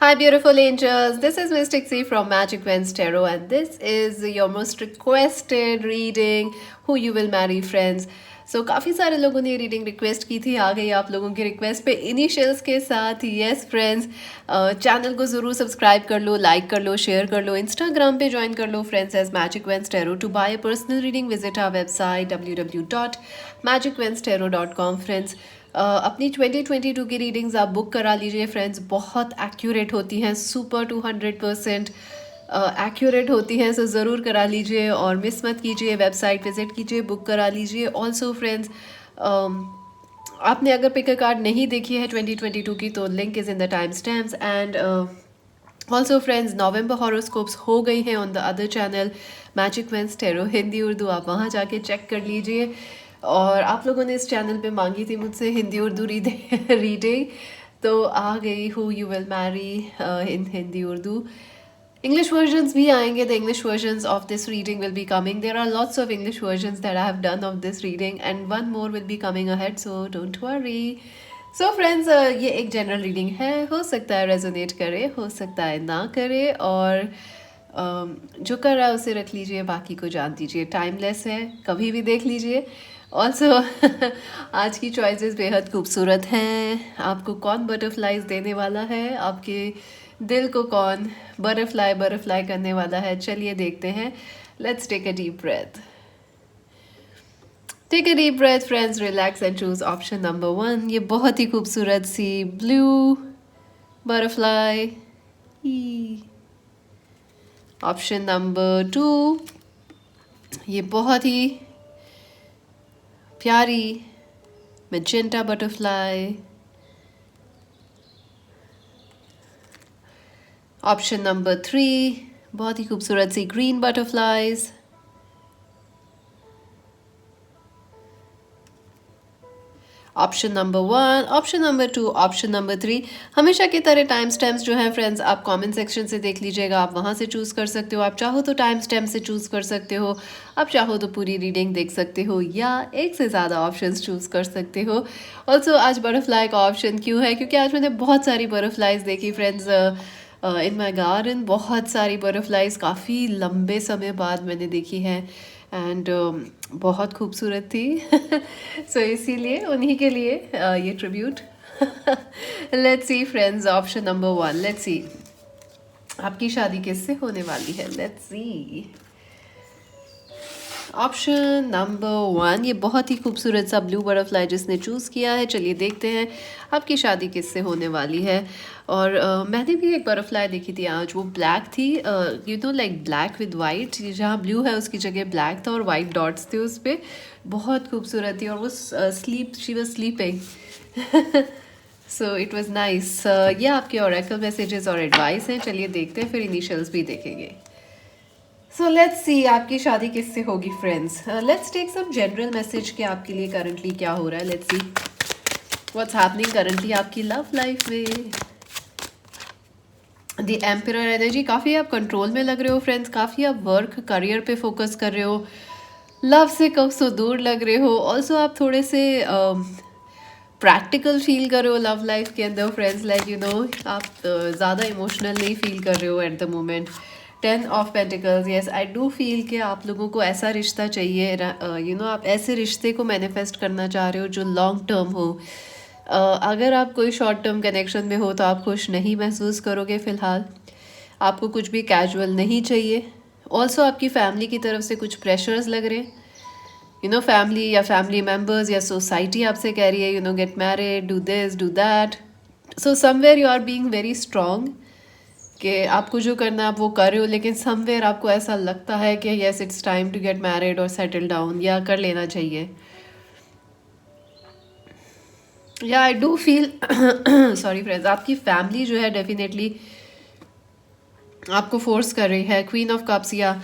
Hi, beautiful angels. This is Mystic C from Magic Wens Tarot, and this is your most requested reading, Who You Will Marry, Friends. सो काफ़ी सारे लोगों ने reading request की थी, आ गई आप लोगों की रिक्वेस्ट पे इनिशियल्स के साथ। यस फ्रेंड्स, चैनल को ज़रूर सब्सक्राइब कर लो, लाइक कर लो, शेयर कर लो, इंस्टाग्राम पे ज्वाइन कर लो friends as magic veins tero. To buy a personal reading visit our website www.magicwenstero.com friends. अपनी 2022 की रीडिंग्स आप बुक करा लीजिए फ्रेंड्स, बहुत एक्यूरेट होती हैं, सुपर 200% एक्यूरेट होती हैं। सो ज़रूर करा लीजिए और मिस मत कीजिए, वेबसाइट विजिट कीजिए, बुक करा लीजिए। ऑल्सो फ्रेंड्स, आपने अगर पिक अ कार्ड नहीं देखी है 2022 की तो link is in the time stamps. And also friends, November horoscopes हो गई हैं on the other channel magic veins tarot Hindi Urdu, आप वहाँ जाके चेक कर लीजिए। और आप लोगों ने इस चैनल पे मांगी थी मुझसे हिंदी उर्दू रीडिंग, तो आ गई who you will marry in Hindi Urdu. English versions भी आएंगे. The English versions of this reading will be coming. There are lots of English versions that I have done of this reading, and one more will be coming ahead, so don't worry. So friends, ये एक general reading है, हो सकता है resonate करे, हो सकता है ना करे, और जो कर रहा है उसे रख लीजिए, बाकी को जान दीजिए। टाइमलेस है, कभी भी देख लीजिए। ऑल्सो आज की चॉइसेस बेहद खूबसूरत हैं। आपको कौन बटरफ्लाइज देने वाला है, आपके दिल को कौन बटरफ्लाई बटरफ्लाई करने वाला है, चलिए देखते हैं। Let's take a deep breath. Take a deep breath friends, relax and choose option number 1। ये बहुत ही खूबसूरत सी ब्लू बटरफ्लाई। ऑप्शन नंबर 2, ये बहुत ही प्यारी मैजेंटा बटरफ्लाई। ऑप्शन नंबर 3, बहुत ही खूबसूरत सी green butterflies. Option number 1, option number 2, option number 3। हमेशा की तरह टाइम स्टैम्प्स जो हैं फ्रेंड्स, आप कमेंट सेक्शन से देख लीजिएगा, आप वहाँ से चूज़ कर सकते हो। आप चाहो तो टाइम स्टैम्प से चूज़ कर सकते हो, आप चाहो तो पूरी रीडिंग देख सकते हो, या एक से ज़्यादा ऑप्शंस चूज़ कर सकते हो। ऑल्सो आज बटरफ्लाई का ऑप्शन क्यों है, क्योंकि आज मैंने बहुत सारी बटरफ्लाइज देखी फ्रेंड्स इन माई गार्डन। बहुत सारी बटरफ्लाइज काफ़ी लंबे समय बाद मैंने देखी है, एंड बहुत खूबसूरत थी। सो इसीलिए उन्हीं के लिए ये tribute. Let's see friends, option number 1, let's see आपकी शादी किससे होने वाली है। लेट्स सी ऑप्शन नंबर 1, ये बहुत ही खूबसूरत सा ब्लू बटरफ्लाई जिसने चूज़ किया है। चलिए देखते हैं आपकी शादी किससे होने वाली है। और मैंने भी एक बटरफ्लाई देखी थी आज, वो ब्लैक थी, you know like black with white. जहाँ ब्लू है उसकी जगह ब्लैक था और वाइट डॉट्स थे उस पर, बहुत खूबसूरत थी। और वो she was sleeping. So it was nice. ये आपके ओरेकल मैसेजेस और एडवाइस हैं। चलिए देखते हैं, फिर इनिशियल्स भी देखेंगे। सो लेट्स सी आपकी शादी किससे होगी friends. Let's take some general message कि आपके लिए करंटली क्या हो रहा है। Let's see what's happening currently आपकी लव लाइफ में। द एम्परर एनर्जी, काफ़ी आप कंट्रोल में लग रहे हो फ्रेंड्स, काफ़ी आप वर्क करियर पे फोकस कर रहे हो, लव से कब सो दूर लग रहे हो। ऑल्सो आप थोड़े से प्रैक्टिकल फील कर रहे हो लव लाइफ के अंदर फ्रेंड्स, लाइक यू नो आप ज़्यादा इमोशनल नहीं फील कर रहे हो at the moment. 10 of pentacles, yes I do feel कि आप लोगों को ऐसा रिश्ता चाहिए, यू नो आप ऐसे रिश्ते को मैनिफेस्ट करना चाह रहे हो जो लॉन्ग टर्म हो। अगर आप कोई शॉर्ट टर्म कनेक्शन में हो तो आप खुश नहीं महसूस करोगे फ़िलहाल, आपको कुछ भी कैजुअल नहीं चाहिए। ऑल्सो आपकी फैमिली की तरफ से कुछ प्रेशर्स लग रहे हैं, यू नो फैमिली या फैमिली मेम्बर्स या सोसाइटी आपसे कह रही है, you know get married, do this do that. So somewhere you are being very strong कि आपको जो करना है आप वो कर रहे हो, लेकिन समवेयर आपको ऐसा लगता है कि yes it's time to get married और सेटल डाउन, या कर लेना चाहिए। या I do feel sorry friends, आपकी फैमिली जो है डेफिनेटली आपको फोर्स कर रही है। क्वीन ऑफ कप्स, या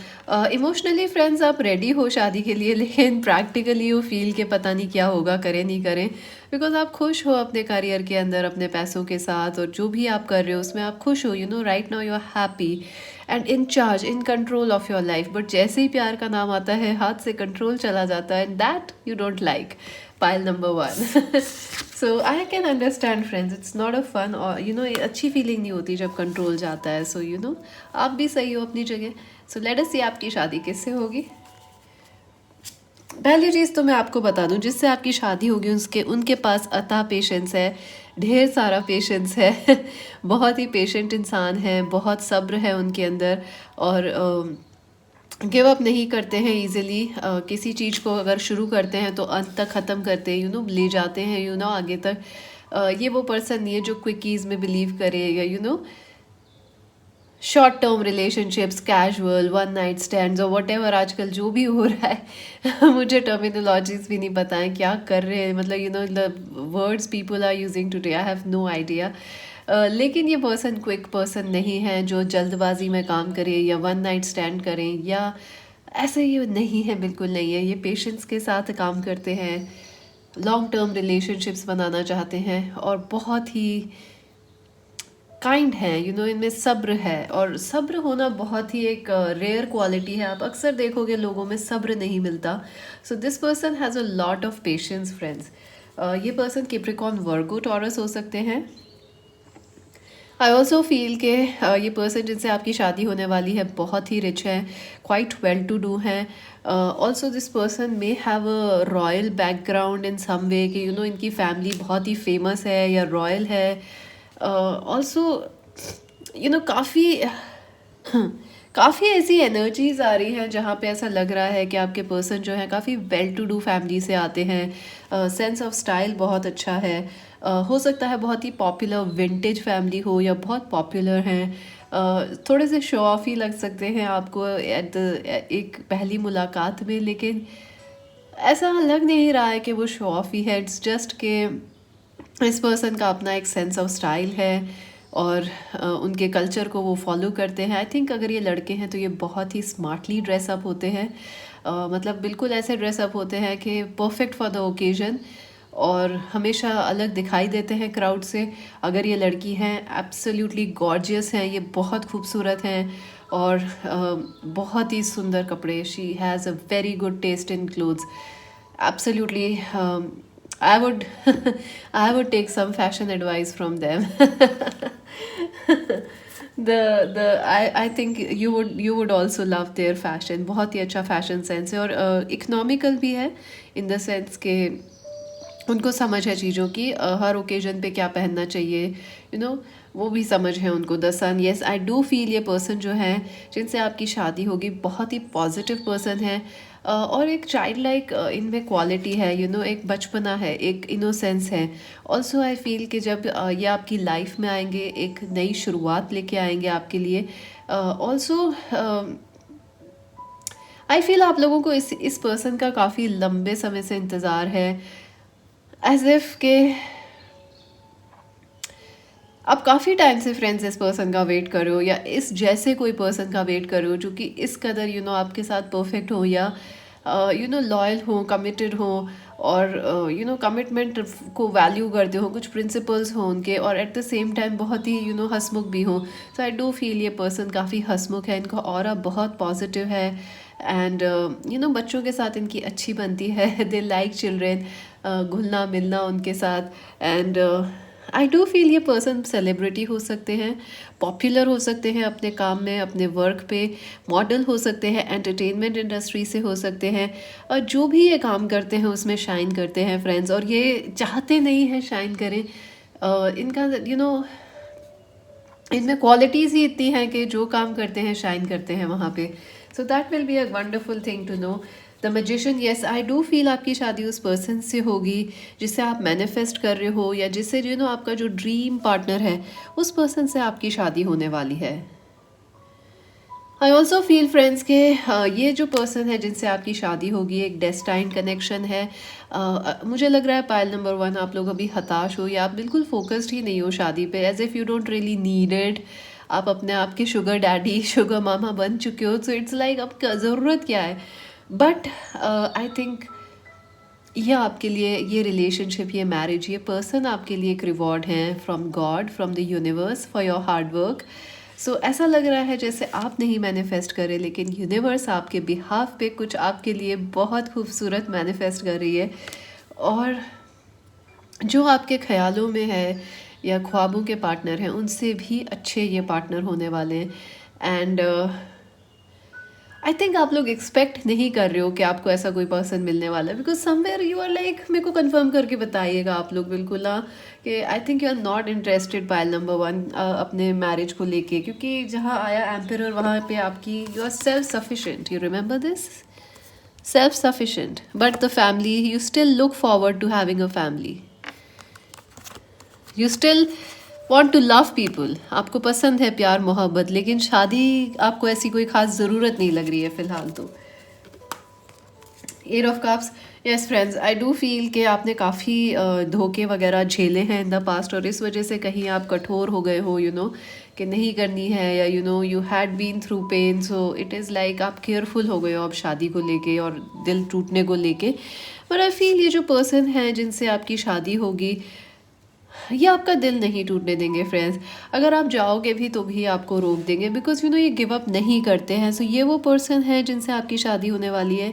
इमोशनली फ्रेंड्स आप रेडी हो शादी के लिए, लेकिन प्रैक्टिकली यू फील के पता नहीं क्या होगा, करें नहीं करें, बिकॉज आप खुश हो अपने करियर के अंदर, अपने पैसों के साथ, और जो भी आप कर रहे हो उसमें आप खुश हो। You know right now you are happy and in charge, in control of your life. But जैसे ही प्यार का नाम आता है हाथ से कंट्रोल चला जाता है, and that you don't like. Pile number 1। So I can understand friends, it's not a fun, और अच्छी फीलिंग नहीं होती जब कंट्रोल जाता है। सो आप भी सही हो अपनी जगह। सो लेट अस सी आपकी शादी किससे होगी। पहली चीज़ तो मैं आपको बता दूं, जिससे आपकी शादी होगी उनके पास अथाह पेशेंस है, ढेर सारा पेशेंस है। बहुत ही पेशेंट इंसान है, बहुत सब्र है उनके अंदर, और गिव अप नहीं करते हैं इजीली। किसी चीज़ को अगर शुरू करते हैं तो अंत तक ख़त्म करते हैं, ले जाते हैं आगे तक। ये वो पर्सन नहीं है जो क्विकीज़ में बिलीव करे, या short term relationships, casual, one night stands, और वट एवर आजकल जो भी हो रहा है। मुझे टर्मिनोलॉजीज भी नहीं पता है क्या कर रहे हैं, मतलब the words people are using today, I have no idea. लेकिन ये पर्सन क्विक पर्सन नहीं है जो जल्दबाजी में काम करे या वन नाइट स्टैंड करें, या ऐसे ये नहीं है, बिल्कुल नहीं है। ये पेशेंस के साथ काम करते हैं, लॉन्ग टर्म रिलेशनशिप्स बनाना चाहते हैं, और बहुत ही काइंड है, इनमें सब्र है। और सब्र होना बहुत ही एक रेयर क्वालिटी है, आप अक्सर देखोगे लोगों में सब्र नहीं मिलता। सो this person has a lot of patience friends. ये पर्सन कैप्रिकॉर्न, वर्गो, टॉरस हो सकते हैं। आई ऑल्सो फील के ये पर्सन जिनसे आपकी शादी होने वाली है बहुत ही रिच है, क्वाइट वेल टू डू हैं। Also this person may have a royal background in some way, कि इनकी फैमिली बहुत ही फेमस है या रॉयल है। ऑल्सो काफ़ी ऐसी एनर्जीज आ रही हैं जहाँ पे ऐसा लग रहा है कि आपके पर्सन जो है काफ़ी वेल टू डू फैमिली से आते हैं। सेंस ऑफ स्टाइल बहुत अच्छा है। हो सकता है बहुत ही पॉपुलर विंटेज फैमिली हो, या बहुत पॉपुलर हैं। थोड़े से शो ऑफ ही लग सकते हैं आपको एट द एक पहली मुलाकात में, लेकिन ऐसा लग नहीं रहा है कि वो शो ऑफ ही है। इट्स जस्ट के इस पर्सन का अपना एक सेंस ऑफ स्टाइल है, और उनके कल्चर को वो फॉलो करते हैं। आई थिंक अगर ये लड़के हैं तो ये बहुत ही स्मार्टली ड्रेसअप होते हैं, मतलब बिल्कुल ऐसे ड्रेसअप होते हैं कि परफेक्ट फॉर द ओकेजन, और हमेशा अलग दिखाई देते हैं क्राउड से। अगर ये लड़की हैं, एब्सोल्युटली गॉर्जियस हैं, ये बहुत खूबसूरत हैं, और बहुत ही सुंदर कपड़े। She has a very good taste in clothes, absolutely. I would I would take some fashion advice from them. I think you would also love their fashion. बहुत ही अच्छा फैशन सेंस है, और इकोनॉमिकल भी है इन द सेंस के उनको समझ है चीज़ों की, हर ओकेजन पे क्या पहनना चाहिए, वो भी समझ है उनको। The sun, yes I do feel ये पर्सन जो है जिनसे आपकी शादी होगी बहुत ही पॉजिटिव पर्सन है, और एक चाइल्ड लाइक इनमें क्वालिटी है, एक बचपना है, एक इनोसेंस है। ऑल्सो आई फील कि जब ये आपकी लाइफ में आएंगे एक नई शुरुआत लेके आएंगे आपके लिए। ऑल्सो आई फील आप लोगों को इस पर्सन का काफ़ी लंबे समय से इंतज़ार है, एज इफ के आप काफ़ी टाइम से फ्रेंड्स इस पर्सन का वेट कर रहे हो, या इस जैसे कोई पर्सन का वेट कर रहे हो जो कि इस कदर आपके साथ परफेक्ट हो, या लॉयल हो, कमिटेड हो, और कमिटमेंट को वैल्यू करते हो, कुछ प्रिंसिपल्स हो उनके, और एट द सेम टाइम बहुत ही हंसमुख भी हो। सो आई डू फील ये पर्सन काफ़ी हंसमुख है, इनका ऑरा बहुत पॉजिटिव है, एंड बच्चों के साथ इनकी अच्छी बनती है। दे लाइक चिल्ड्रेन, घुलना मिलना उनके साथ। एंड आई डू फील ये पर्सन सेलिब्रिटी हो सकते हैं, पॉपुलर हो सकते हैं अपने काम में, अपने वर्क पे, मॉडल हो सकते हैं, एंटरटेनमेंट इंडस्ट्री से हो सकते हैं, और जो भी ये काम करते हैं उसमें शाइन करते हैं फ्रेंड्स, और ये चाहते नहीं हैं शाइन करें। इनका इनमें क्वालिटीज़ ही इतनी हैं कि जो काम करते हैं शाइन करते हैं वहाँ पे। So that will be a wonderful thing to know. The magician, yes I do feel आपकी शादी उस पर्सन से होगी जिससे आप मैनिफेस्ट कर रहे हो, या जिससे आपका जो ड्रीम पार्टनर है उस पर्सन से आपकी शादी होने वाली है। आई ऑल्सो फील फ्रेंड्स के ये जो पर्सन है जिनसे आपकी शादी होगी एक डेस्टाइन कनेक्शन है। मुझे लग रहा है पाइल नंबर 1 आप लोग अभी हताश हो, या आप बिल्कुल फोकस्ड ही नहीं हो शादी पे, as if you don't really need it. आप अपने आप के शुगर डैडी, शुगर मामा बन चुके हो, सो इट्स लाइक अब ज़रूरत क्या है। बट आई थिंक ये आपके लिए, ये रिलेशनशिप, ये मैरिज, ये पर्सन आपके लिए एक रिवॉर्ड है from God, from the universe for your hard work. So ऐसा लग रहा है जैसे आप नहीं मैनिफेस्ट कर रहे, लेकिन यूनिवर्स आपके बिहाफ पे कुछ आपके लिए बहुत खूबसूरत मैनिफेस्ट कर रही है। और जो आपके ख़्यालों में है या ख्वाबों के पार्टनर हैं, उनसे भी अच्छे ये पार्टनर होने वाले हैं। एंड आई थिंक आप लोग एक्सपेक्ट नहीं कर रहे हो कि आपको ऐसा कोई पर्सन मिलने वाला है, because somewhere you are like, मेरे को कंफर्म करके बताइएगा आप लोग बिल्कुल ना, कि I think you are not interested pile number 1 अपने मैरिज को लेके, क्योंकि जहाँ आया एम्परर वहाँ पे आपकी you are self sufficient, you remember this, self sufficient, but the family you still look forward to having a family, you still want to love people, आपको पसंद है प्यार मोहब्बत, लेकिन शादी आपको ऐसी कोई ख़ास ज़रूरत नहीं लग रही है फ़िलहाल। तो eight of cups, yes friends, I do feel कि आपने काफ़ी धोखे वगैरह झेले हैं इन द पास्ट, और इस वजह से कहीं आप कठोर हो गए हो, यू नो, कि नहीं करनी है, या you know you had been through pain, so it is like आप केयरफुल हो गए हो अब शादी को लेके और दिल टूटने को लेके। बट आई फील ये जो पर्सन है जिनसे आपकी शादी होगी, ये आपका दिल नहीं टूटने देंगे फ्रेंड्स। अगर आप जाओगे भी तो भी आपको रोक देंगे, बिकॉज यू नो ये गिव अप नहीं करते हैं। सो ये वो पर्सन है जिनसे आपकी शादी होने वाली है,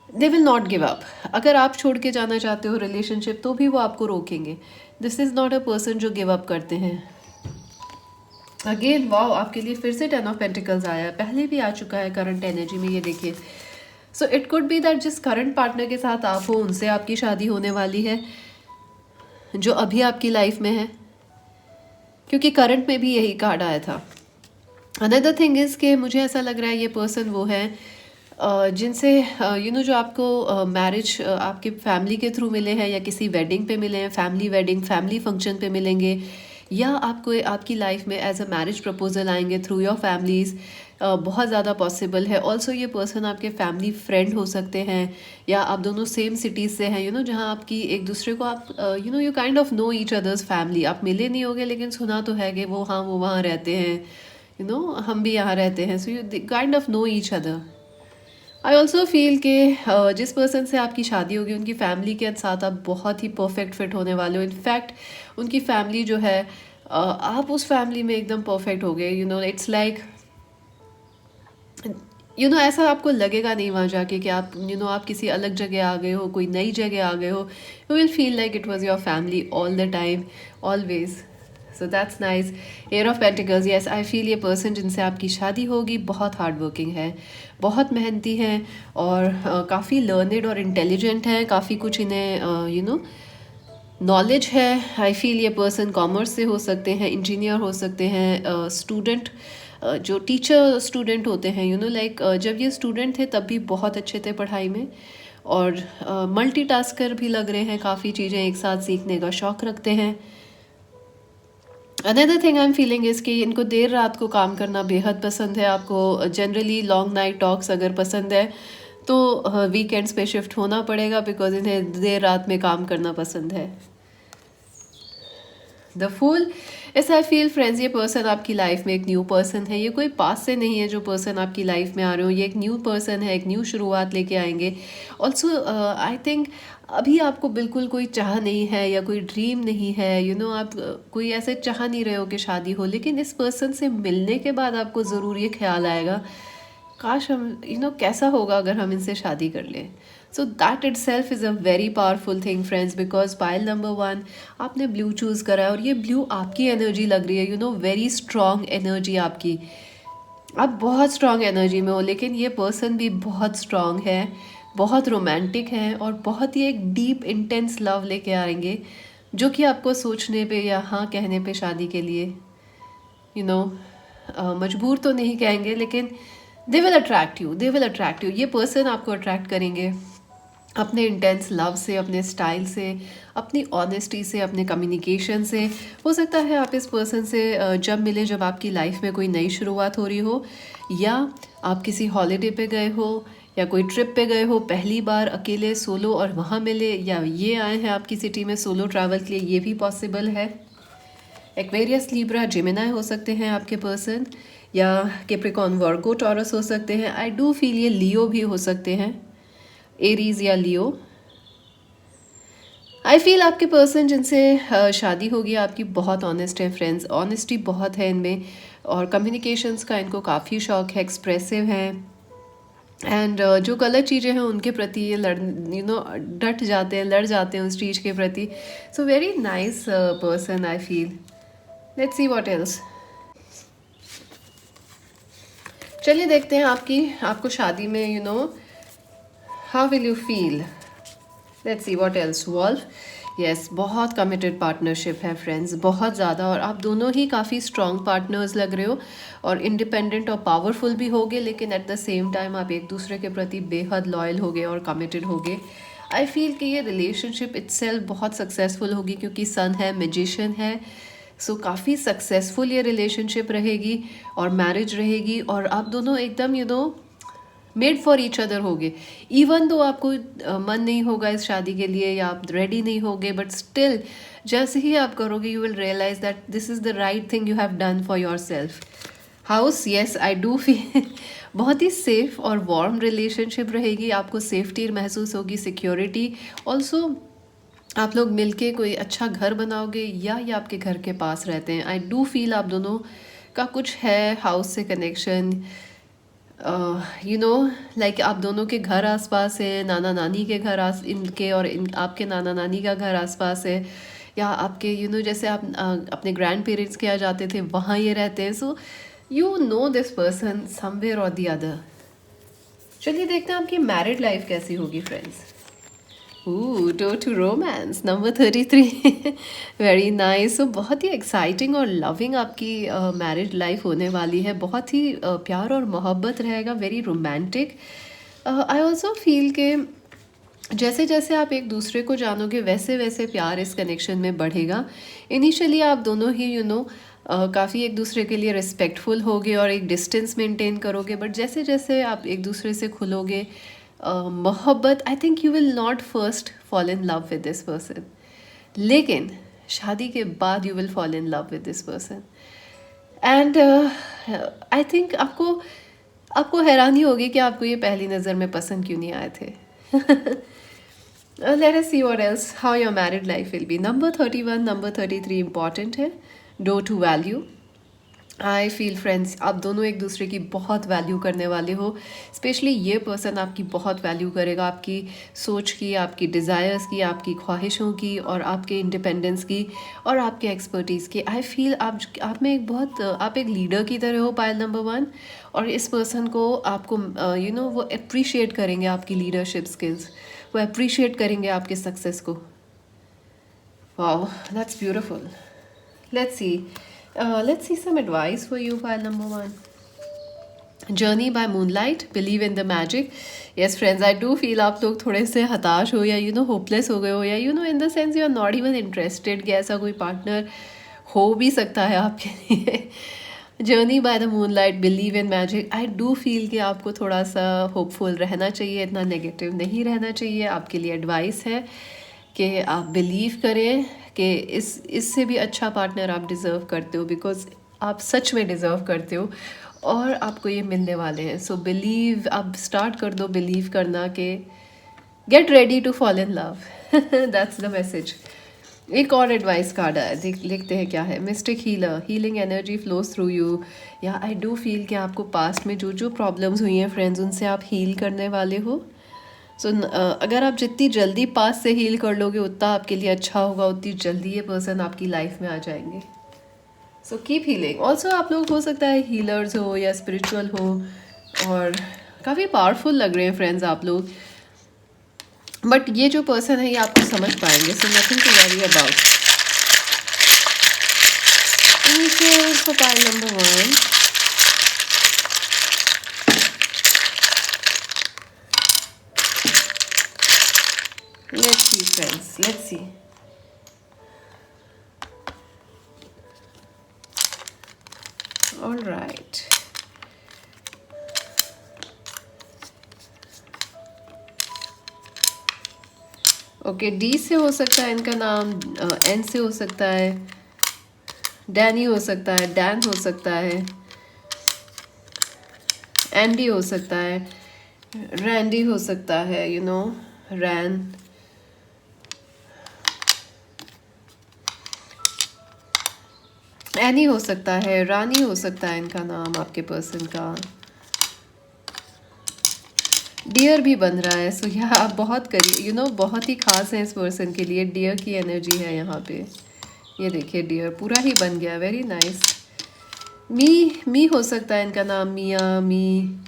they will not give up. अगर आप छोड़ के जाना चाहते हो रिलेशनशिप तो भी वो आपको रोकेंगे। This is not a person जो गिव अप करते हैं। अगेन वाओ, आपके लिए फिर से 10 ऑफ पेंटिकल्स आया है, पहले भी आ चुका है करंट एनर्जी में, ये देखिए। So it could be that जिस करंट पार्टनर के साथ आप हो उनसे आपकी शादी होने वाली है, जो अभी आपकी लाइफ में है, क्योंकि करंट में भी यही कार्ड आया था। अनदर थिंग इज़ कि मुझे ऐसा लग रहा है ये पर्सन वो है जिनसे यू नो जो आपको मैरिज आपके फैमिली के थ्रू मिले हैं, या किसी वेडिंग पे मिले हैं, फैमिली वेडिंग, फैमिली फंक्शन पे मिलेंगे, या आपको आपकी लाइफ में एज अ मैरिज प्रपोजल आएंगे थ्रू योर फैमिलीज़, बहुत ज़्यादा पॉसिबल है। ऑल्सो ये पर्सन आपके फैमिली फ्रेंड हो सकते हैं, या आप दोनों सेम सिटीज़ से हैं, यू नो, जहाँ आपकी एक दूसरे को आप you know you kind of know each others family. आप मिले नहीं होगे लेकिन सुना तो है कि वो वहाँ रहते हैं, यू नो, हम भी यहाँ रहते हैं, so you kind of know each other. I also feel कि जिस पर्सन से आपकी शादी होगी उनकी फैमिली के साथ आप बहुत ही परफेक्ट फिट होने वाले हो। इनफैक्ट उनकी फैमिली जो है आप उस फैमिली में एकदम परफेक्ट हो गए, you know, it's like, you no, ऐसा आपको लगेगा नहीं वहाँ जाके कि आप यू नो आप किसी अलग जगह आ गए हो, कोई नई जगह आ गए हो। You will feel like it was your family all the time, always. So that's nice. Air of pentacles, yes, I feel ये पर्सन जिनसे आपकी शादी होगी बहुत हार्ड वर्किंग है, बहुत मेहनती हैं, और काफ़ी लर्नड और इंटेलिजेंट हैं, काफ़ी कुछ इन्हें यू नो नॉलेज है। आई फील ये पर्सन कॉमर्स से हो सकते हैं, इंजीनियर हो सकते हैं, स्टूडेंट, जो टीचर स्टूडेंट होते हैं, यू नो लाइक जब ये स्टूडेंट थे तब भी बहुत अच्छे थे पढ़ाई में, और मल्टीटास्कर भी लग रहे हैं, काफ़ी चीज़ें एक साथ सीखने का शौक़ रखते हैं। Another thing I am feeling is कि इनको देर रात को काम करना बेहद पसंद है। आपको जनरली लॉन्ग नाइट टॉक्स अगर पसंद है तो वीकेंड्स पे शिफ्ट होना पड़ेगा, बिकॉज इन्हें देर रात में काम करना पसंद है। द फूल, ऐसा आई फील फ्रेंड्स, ये पर्सन आपकी लाइफ में एक न्यू पर्सन है। ये कोई पास से नहीं है जो पर्सन आपकी लाइफ में आ रहे हो, ये एक न्यू पर्सन है, एक न्यू शुरुआत लेके आएंगे। ऑल्सो आई थिंक अभी आपको बिल्कुल कोई चाह नहीं है या कोई ड्रीम नहीं है, यू नो, आप कोई ऐसे चाह नहीं रहे हो कि शादी हो, लेकिन इस पर्सन से मिलने के बाद आपको ज़रूर ये ख्याल आएगा, काश हम यू नो कैसा होगा अगर हम इनसे शादी कर लें। So that it self is a very powerful thing friends, because Payal number 1 आपने ब्लू चूज़ करा है, और ये ब्लू आपकी एनर्जी लग रही है, you no, very strong energy आपकी, आप बहुत स्ट्रॉन्ग एनर्जी में हो, लेकिन ये पर्सन भी बहुत स्ट्रॉन्ग है, बहुत रोमांटिक है, और बहुत ही एक डीप इंटेंस लव लेके आएंगे, जो कि आपको सोचने पे या हाँ कहने पे शादी के लिए यू नो मजबूर तो नहीं कहेंगे, लेकिन they will attract you, they will attract you. ये पर्सन आपको अट्रैक्ट करेंगे अपने इंटेंस लव से, अपने स्टाइल से, अपनी ऑनेस्टी से, अपने कम्युनिकेशन से। हो सकता है आप इस पर्सन से जब मिले जब आपकी लाइफ में कोई नई शुरुआत हो रही हो, या आप किसी हॉलीडे पे गए हो, या कोई ट्रिप पे गए हो पहली बार अकेले सोलो और वहाँ मिले, या ये आए हैं आपकी सिटी में सोलो ट्रैवल के लिए, ये भी पॉसिबल है। एक्वेरियस, लिब्रा, जेमिनाई हो सकते हैं आपके पर्सन, या कैप्रिकॉर्न, वर्गो, टॉरस हो सकते हैं। आई डू फील ये लियो भी हो सकते हैं, एरीज या लियो। आई फील आपके पर्सन जिनसे शादी होगी आपकी बहुत ऑनेस्ट है फ्रेंड्स, ऑनेस्टी बहुत है इनमें, और कम्युनिकेशंस का इनको काफ़ी शौक है, एक्सप्रेसिव हैं, एंड जो गलत चीज़ें हैं उनके प्रति ये डट जाते हैं, लड़ जाते हैं उस चीज़ के प्रति. So very nice person I feel. Let's see what else. चलिए देखते हैं आपको शादी में how will you feel. Let's see what else. Wolf. Yes, बहुत कमिटेड पार्टनरशिप है फ्रेंड्स, बहुत ज़्यादा. और आप दोनों ही काफ़ी स्ट्रॉन्ग पार्टनर्स लग रहे हो और इंडिपेंडेंट और पावरफुल भी होगे, लेकिन एट द सेम टाइम आप एक दूसरे के प्रति बेहद लॉयल होगे और कमिटेड होगे. आई फील कि ये रिलेशनशिप इट्सेल्फ बहुत सक्सेसफुल होगी क्योंकि सन है, मैजिशियन है. सो काफ़ी सक्सेसफुल ये रिलेशनशिप रहेगी और मैरिज रहेगी. और आप दोनों एकदम मेड फॉर ईच अदर होगे. इवन दो आपको मन नहीं होगा इस शादी के लिए या आप रेडी नहीं होगे, बट स्टिल जैसे ही आप करोगे you will realise that this is the right thing you have done for yourself. House. Yes, I do feel बहुत ही सेफ और वार्म रिलेशनशिप रहेगी. आपको सेफ्टी महसूस होगी, सिक्योरिटी. ऑल्सो आप लोग मिलके कोई अच्छा घर बनाओगे या ये आपके घर के पास रहते हैं. आई डू फील आप दोनों का कुछ है हाउस से कनेक्शन. लाइक आप दोनों के घर आसपास है, नाना नानी के घर इनके और आपके नाना नानी का घर आसपास है, या आपके जैसे आप अपने ग्रैंड पेरेंट्स के यहाँ जाते थे वहाँ ये रहते हैं. सो दिस पर्सन समवेयर और दी अदर. चलिए देखते हैं आपकी मैरिड लाइफ कैसी होगी friends. Door to romance number 33. Very nice. So बहुत ही एक्साइटिंग और लविंग आपकी मैरिज लाइफ होने वाली है. बहुत ही प्यार और मोहब्बत रहेगा, very romantic. I also feel के जैसे जैसे आप एक दूसरे को जानोगे वैसे वैसे प्यार इस कनेक्शन में बढ़ेगा. इनिशियली आप दोनों ही काफ़ी एक दूसरे के लिए रिस्पेक्टफुल होगे और एक डिस्टेंस मेंटेन करोगे, बट जैसे जैसे आप एक दूसरे से खुलोगे मोहब्बत, आई think you will not first fall in love with this person, लेकिन शादी के बाद you will fall in love with this person. And I think आपको हैरानी होगी कि आपको ये पहली नज़र में पसंद क्यों नहीं आए थे. Let us see what else, how your married life will be. Number 31, number 33 important है. Door to value. I feel friends आप दोनों एक दूसरे की बहुत वैल्यू करने वाले हो. स्पेशली ये पर्सन आपकी बहुत वैल्यू करेगा, आपकी सोच की, आपकी डिज़ायर्स की, आपकी ख्वाहिशों की और आपके इंडिपेंडेंस की और आपके एक्सपर्टीज़ की. आई फील आप में आप एक लीडर की तरह हो पायल नंबर 1. और इस पर्सन को आपको वो अप्रिशिएट करेंगे आपकी लीडरशिप स्किल्स, वो अप्रिशिएट करेंगे आपके सक्सेस को. Wow, that's beautiful. Let's see some advice for you, file number 1. Journey by moonlight, believe in the magic. Yes friends, I do feel आप लोग थोड़े से हताश हो या होपलेस हो गए हो, या in the sense you are not even interested कि ऐसा कोई पार्टनर हो भी सकता है आपके लिए. Journey by the moonlight, believe in magic. I do feel कि आपको थोड़ा सा होपफुल रहना चाहिए, इतना नेगेटिव नहीं रहना चाहिए. आपके लिए एडवाइस है कि आप बिलीव करें कि इससे भी अच्छा पार्टनर आप डिज़र्व करते हो, बिकॉज आप सच में डिज़र्व करते हो और आपको ये मिलने वाले हैं. सो बिलीव, आप स्टार्ट कर दो बिलीव करना कि get ready to fall in love. That's the message. एक और एडवाइस कार्ड है, लिखते हैं क्या है. Mystic healer, healing energy flows through you. या आई डू फील कि आपको पास्ट में जो जो प्रॉब्लम्स हुई हैं फ्रेंड्स, उनसे आप हील करने वाले हो. सो अगर आप जितनी जल्दी पास से हील कर लोगे उतना आपके लिए अच्छा होगा, उतनी जल्दी ये पर्सन आपकी लाइफ में आ जाएंगे. So keep healing. ऑल्सो आप लोग हो सकता है हीलर्स हो या स्पिरिचुअल हो और काफ़ी पावरफुल लग रहे हैं फ्रेंड्स आप लोग, बट ये जो पर्सन है ये आपको समझ पाएंगे. So nothing to worry about. For pile number 1. Let's see friends, let's see. All right. Okay, D से हो सकता है इनका नाम, एन से हो सकता है, डैनी हो सकता है, डैन हो सकता है, एंडी हो सकता है, रैंडी हो सकता है, रैन. एनी हो सकता है, रानी हो सकता है इनका नाम आपके पर्सन का. डियर भी बन रहा है, सो यह आप बहुत करिए, बहुत ही खास है इस पर्सन के लिए। डियर की एनर्जी है यहाँ पे, ये देखिए डियर पूरा ही बन गया, वेरी नाइस। मी हो सकता है इनका नाम, मिया, मी।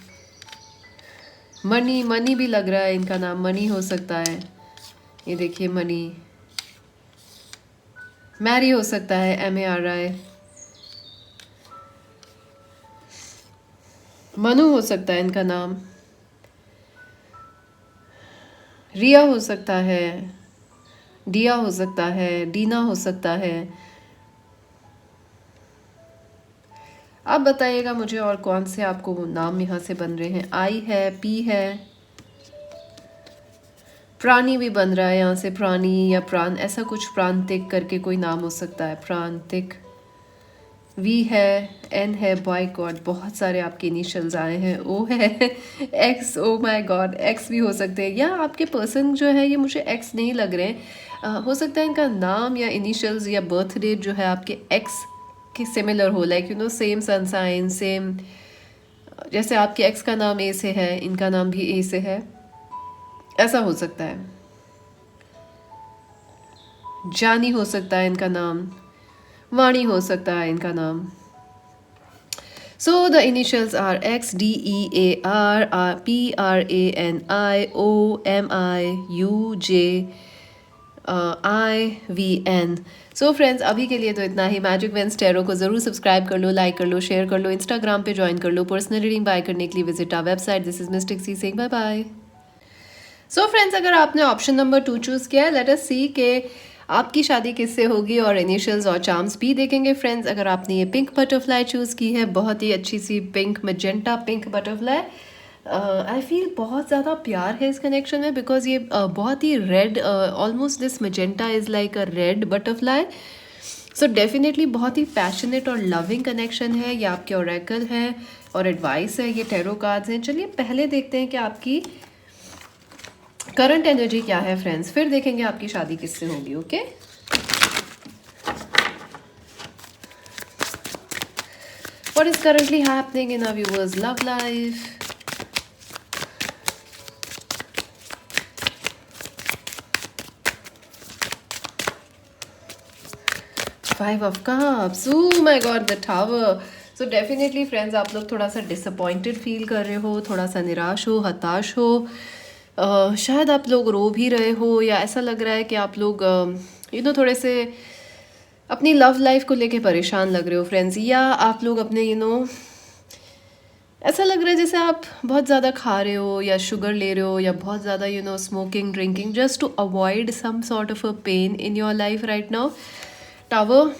मनी, मनी भी लग रहा है इनका नाम, मनी हो सकता है, ये देखिए मनी। मैरी हो सकता है, MARI। मनु हो सकता है इनका नाम। रिया हो सकता है, डिया हो सकता है, डीना हो सकता है। आप बताइएगा मुझे और कौन से आपको नाम यहाँ से बन रहे हैं। आई है, पी है, प्राणी भी बन रहा है यहाँ से, प्राणी या प्राण, ऐसा कुछ, प्रांतिक करके कोई नाम हो सकता है, प्रांतिक। वी है, एन है, बाय गॉड बहुत सारे आपके इनिशियल्स आए हैं। ओ है, x, oh my God, x भी हो सकते हैं, या आपके पर्सन जो है ये मुझे एक्स नहीं लग रहे हैं। हो सकता है इनका नाम या इनिशियल्स या बर्थ डेट जो है आपके एक्स के सिमिलर हो, like same sun sign, same. जैसे आपके एक्स का नाम ए से है, इनका नाम भी ए से है, ऐसा हो सकता है। जानी हो सकता है इनका नाम, वाणी हो सकता है इनका नाम। So the initials are X, D, E, A, R, P, R, A, N, I, O, M, I, U, J, I, V, N। So friends अभी के लिए तो इतना ही। मैजिक वेंस टैरो को ज़रूर सब्सक्राइब कर लो, लाइक कर लो, शेयर कर लो, इंस्टाग्राम पे ज्वाइन कर लो। पर्सनल रीडिंग बाय करने के लिए visit our website. This is mistake C saying bye bye. So friends अगर आपने ऑप्शन नंबर 2 चूज़ किया है, लेट अस सी के आपकी शादी किससे होगी, और इनिशियल्स और चार्म्स भी देखेंगे फ्रेंड्स। अगर आपने ये पिंक बटरफ्लाई चूज़ की है, बहुत ही अच्छी सी pink, magenta pink butterfly, I feel बहुत ज़्यादा प्यार है इस कनेक्शन में, बिकॉज ये बहुत ही red, almost this magenta is like a red butterfly. So definitely बहुत ही पैशनेट और लविंग कनेक्शन है। ये आपके ओरेकल है और एडवाइस है, ये टैरो कार्ड्स हैं। चलिए पहले देखते हैं कि आपकी करंट एनर्जी क्या है फ्रेंड्स, फिर देखेंगे आपकी शादी किससे होगी। Okay, what is currently happening in our viewers love life. Five of cups, oh my God, the tower. So definitely friends आप लोग थोड़ा सा डिसअपॉइंटेड फील कर रहे हो, थोड़ा सा निराश हो, हताश हो। शायद आप लोग रो भी रहे हो, या ऐसा लग रहा है कि आप लोग थोड़े से अपनी लव लाइफ को लेके परेशान लग रहे हो फ्रेंड्स, या आप लोग अपने ऐसा लग रहा है जैसे आप बहुत ज़्यादा खा रहे हो या शुगर ले रहे हो, या बहुत ज़्यादा smoking, drinking, just to avoid some sort of a pain in your life right now. Tower,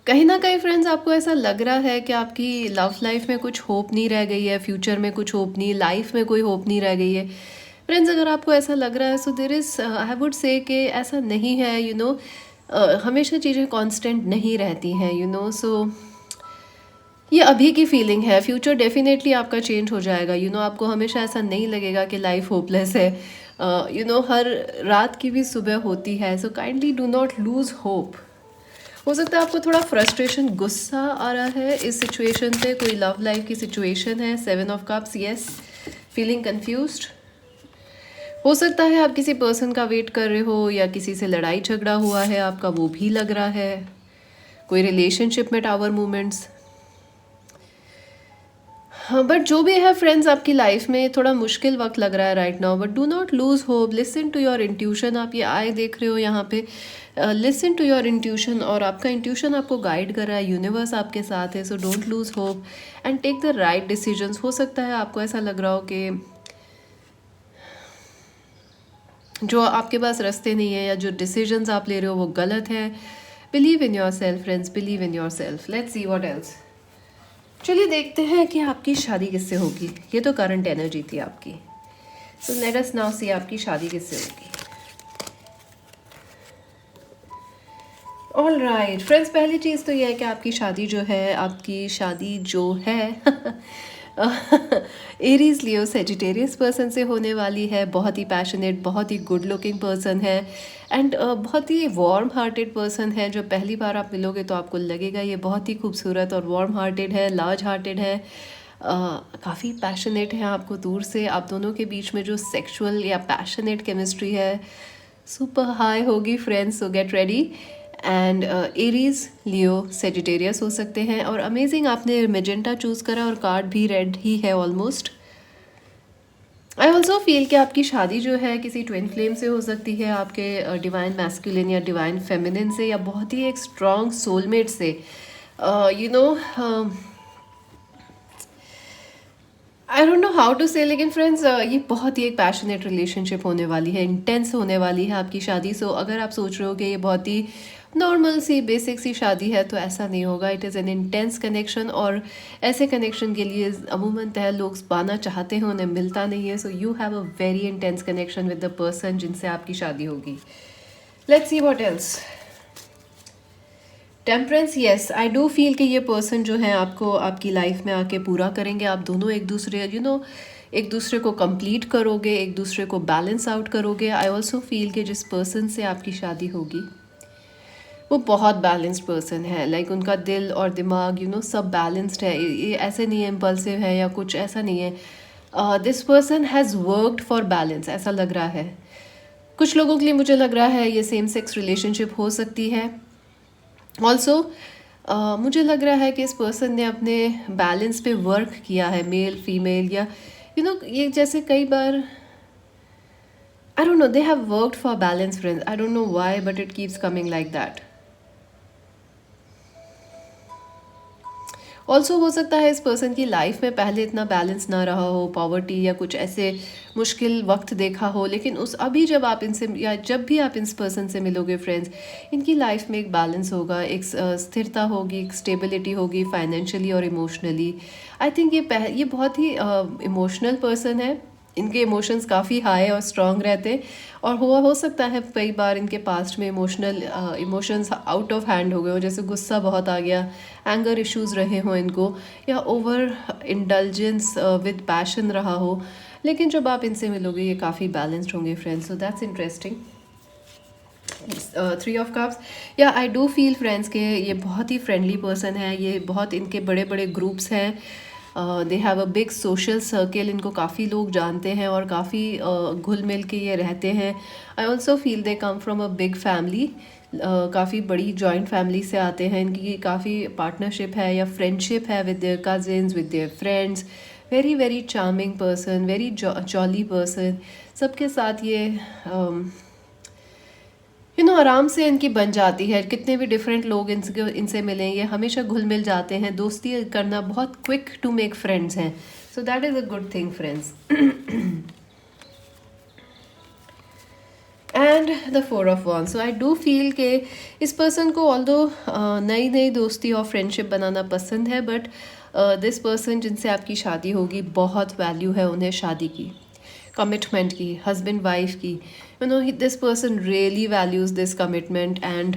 कहीं ना कहीं फ्रेंड्स आपको ऐसा लग रहा है कि आपकी लव लाइफ में कुछ होप नहीं रह गई है, फ्यूचर में कुछ होप नहीं, लाइफ में कोई होप नहीं रह गई है फ्रेंड्स। अगर आपको ऐसा लग रहा है, so there is, I would say कि ऐसा नहीं है, हमेशा चीज़ें कांस्टेंट नहीं रहती हैं, सो ये अभी की फीलिंग है। फ्यूचर डेफिनेटली आपका चेंज हो जाएगा, आपको हमेशा ऐसा नहीं लगेगा कि लाइफ होपलेस है। हर रात की भी सुबह होती है, so kindly do not lose hope. हो सकता है आपको थोड़ा फ्रस्ट्रेशन, गुस्सा आ रहा है इस सिचुएशन पे, कोई लव लाइफ की सिचुएशन है। 7 of cups, yes, feeling confused. हो सकता है आप किसी पर्सन का वेट कर रहे हो, या किसी से लड़ाई झगड़ा हुआ है आपका, वो भी लग रहा है। कोई रिलेशनशिप में टावर मूवमेंट्स, हाँ, बट जो भी है फ्रेंड्स आपकी लाइफ में थोड़ा मुश्किल वक्त लग रहा है right now, but do not lose hope, listen to your intuition. आप ये आए देख रहे हो यहाँ पे, लिसन टू योर इंट्यूशन, और आपका इंट्यूशन आपको गाइड कर रहा है, यूनिवर्स आपके साथ है। So don't lose hope and take the right decisions. हो सकता है आपको ऐसा लग रहा हो कि जो आपके पास रास्ते नहीं है, या जो डिसीजंस आप ले रहे हो वो गलत है। Believe in your self friends, believe in your self. Let's see what else. चलिए देखते हैं कि आपकी शादी किससे होगी। ये तो करंट एनर्जी थी आपकी, सो लेट अस नाउ सी आपकी शादी किससे होगी। ऑल राइट फ्रेंड्स, पहली चीज़ तो ये है कि आपकी शादी जो है एरीज लियो सेजिटेरियस पर्सन से होने वाली है। बहुत ही पैशनेट, बहुत ही गुड लुकिंग पर्सन है, एंड बहुत ही वार्म हार्टेड पर्सन है। जो पहली बार आप मिलोगे तो आपको लगेगा ये बहुत ही खूबसूरत और वार्म हार्टेड है, लार्ज हार्टेड है। काफ़ी पैशनेट हैं आपको दूर से, आप दोनों के बीच में जो सेक्सुअल या पैशनेट केमिस्ट्री है सुपर हाई होगी friends, so get ready. And Aries, Leo, Sagittarius हो सकते हैं। और अमेजिंग, आपने मेजेंटा चूज़ करा और कार्ड भी रेड ही है ऑलमोस्ट। आई ऑल्सो फील कि आपकी शादी जो है किसी ट्विन फ्लेम से हो सकती है, आपके डिवाइन मैस्कुलिन या डिवाइन फेमिनिन से, या बहुत ही एक स्ट्रॉन्ग सोलमेट से। You know, I don't know how to say, लेकिन फ्रेंड्स ये बहुत ही एक पैशनेट रिलेशनशिप होने वाली है, इंटेंस होने वाली है आपकी शादी। सो अगर आप सोच रहे हो कि ये बहुत ही नॉर्मल सी बेसिक सी शादी है, तो ऐसा नहीं होगा। It is an intense connection, और ऐसे कनेक्शन के लिए अमूमन तय लोग पाना चाहते हैं, उन्हें मिलता नहीं है। So you have a very intense connection with the person जिनसे आपकी शादी होगी। Let's see what else. Temperance, yes, I do feel कि ये पर्सन जो है आपको आपकी लाइफ में आके पूरा करेंगे। आप दोनों एक दूसरे एक दूसरे को कंप्लीट करोगे, एक दूसरे को बैलेंस आउट करोगे। आई ऑल्सो फील कि जिस पर्सन से आपकी शादी होगी वो बहुत बैलेंस्ड पर्सन है। लाइक उनका दिल और दिमाग सब बैलेंस्ड है। ये ऐसे नहीं है इम्पल्सिव है या कुछ ऐसा नहीं है। This person has worked for balance, ऐसा लग रहा है। कुछ लोगों के लिए मुझे लग रहा है ये सेम सेक्स रिलेशनशिप हो सकती है। ऑल्सो मुझे लग रहा है कि इस पर्सन ने अपने बैलेंस पे वर्क किया है, मेल फीमेल, या ये जैसे कई बार I don't know, they have worked for balance friends. I don't know why, but it keeps coming like that. Also हो सकता है इस पर्सन की लाइफ में पहले इतना बैलेंस ना रहा हो, पॉवर्टी या कुछ ऐसे मुश्किल वक्त देखा हो, लेकिन अभी जब आप इनसे या जब भी आप इस पर्सन से मिलोगे फ्रेंड्स, इनकी लाइफ में एक बैलेंस होगा, एक स्थिरता होगी, एक स्टेबिलिटी होगी फाइनेंशियली और इमोशनली। आई थिंक ये बहुत ही इमोशनल पर्सन है। इनके इमोशंस काफ़ी हाई और स्ट्रॉन्ग रहते हैं, और हो सकता है कई बार इनके पास्ट में इमोशंस आउट ऑफ हैंड हो गए हो, जैसे गुस्सा बहुत आ गया, एंगर इश्यूज रहे हो इनको, या ओवर इंडल्जेंस विद पैशन रहा हो। लेकिन जब आप इनसे मिलोगे ये काफ़ी बैलेंस्ड होंगे friends, so that's interesting. 3 of cups, या आई डू फील फ्रेंड्स के ये बहुत ही फ्रेंडली पर्सन है। ये बहुत, इनके बड़े बड़े ग्रुप्स हैं, they have a big social circle, इनको काफ़ी लोग जानते हैं और काफ़ी घुल मिल के ये रहते हैं। आई also feel they come from a big family, काफ़ी बड़ी जॉइंट फैमिली से आते हैं। इनकी काफ़ी पार्टनरशिप है या फ्रेंडशिप है with their cousins, with their friends. Very very charming person, very jolly person. सबके साथ ये आराम से इनकी बन जाती है। कितने भी डिफरेंट लोग इनसे मिलें, ये हमेशा घुल मिल जाते हैं। दोस्ती करना बहुत क्विक टू मेक फ्रेंड्स हैं, सो that is a good thing friends. And the 4 of wands, so I do feel के इस पर्सन को ऑल्दो नई नई दोस्ती और फ्रेंडशिप बनाना पसंद है, बट दिस पर्सन जिनसे आपकी शादी होगी, बहुत वैल्यू है उन्हें शादी की, कमिटमेंट की, हस्बैंड वाइफ की। This person really values this commitment, and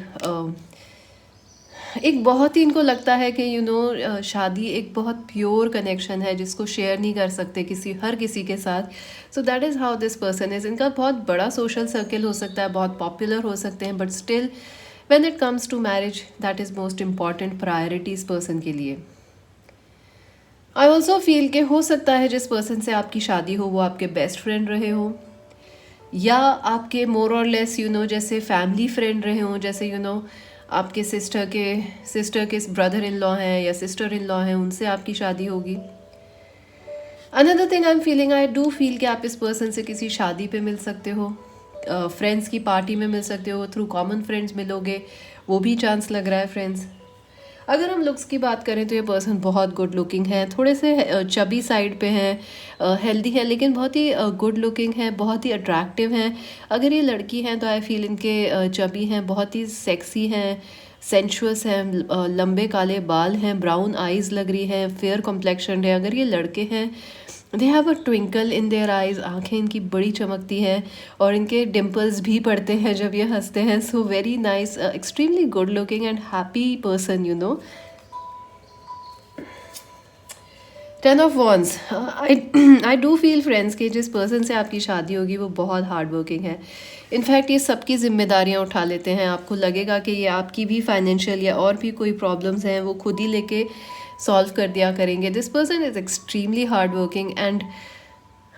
एक बहुत ही इनको लगता है कि शादी एक बहुत प्योर कनेक्शन है जिसको शेयर नहीं कर सकते हर किसी के साथ। सो that is how this person is. इनका बहुत बड़ा सोशल सर्किल हो सकता है, बहुत पॉपुलर हो सकते हैं, but still when it comes to marriage, that is most important priority इस पर्सन के लिए। आई ऑल्सो फील के हो सकता है जिस पर्सन से आपकी शादी हो वो आपके बेस्ट फ्रेंड रहे हो, या आपके मोर और लेस जैसे फैमिली फ्रेंड रहे हों, जैसे आपके सिस्टर के ब्रदर इन लॉ हैं या सिस्टर इन लॉ हैं, उनसे आपकी शादी होगी। Another thing I am feeling, I do feel कि आप इस पर्सन से किसी शादी पे मिल सकते हो, फ्रेंड्स की पार्टी में मिल सकते हो, थ्रू कॉमन फ्रेंड्स मिलोगे, वो भी चांस लग रहा है फ्रेंड्स। अगर हम लुक्स की बात करें तो ये पर्सन बहुत गुड लुकिंग है, थोड़े से चबी साइड पे हैं, हेल्दी है, लेकिन बहुत ही गुड लुकिंग है, बहुत ही अट्रैक्टिव हैं। अगर ये लड़की हैं तो आई फील इनके चबी हैं, बहुत ही सेक्सी हैं, सेंशुअस हैं, लंबे काले बाल हैं, ब्राउन आइज़ लग रही हैं, फेयर कॉम्प्लेक्शन है। अगर ये लड़के हैं, they have a twinkle in their eyes, आँखें इनकी बड़ी चमकती हैं और इनके डिम्पल्स भी पड़ते हैं जब ये हंसते हैं। सो very nice, extremely good looking and happy person 10 of wands, I do feel friends कि जिस पर्सन से आपकी शादी होगी वो बहुत हार्ड वर्किंग है। इनफैक्ट ये सबकी जिम्मेदारियां उठा लेते हैं। आपको लगेगा कि ये आपकी भी फाइनेंशियल या और भी कोई प्रॉब्लम्स हैं वो खुद ही लेके सॉल्व कर दिया करेंगे. This person is extremely hard working and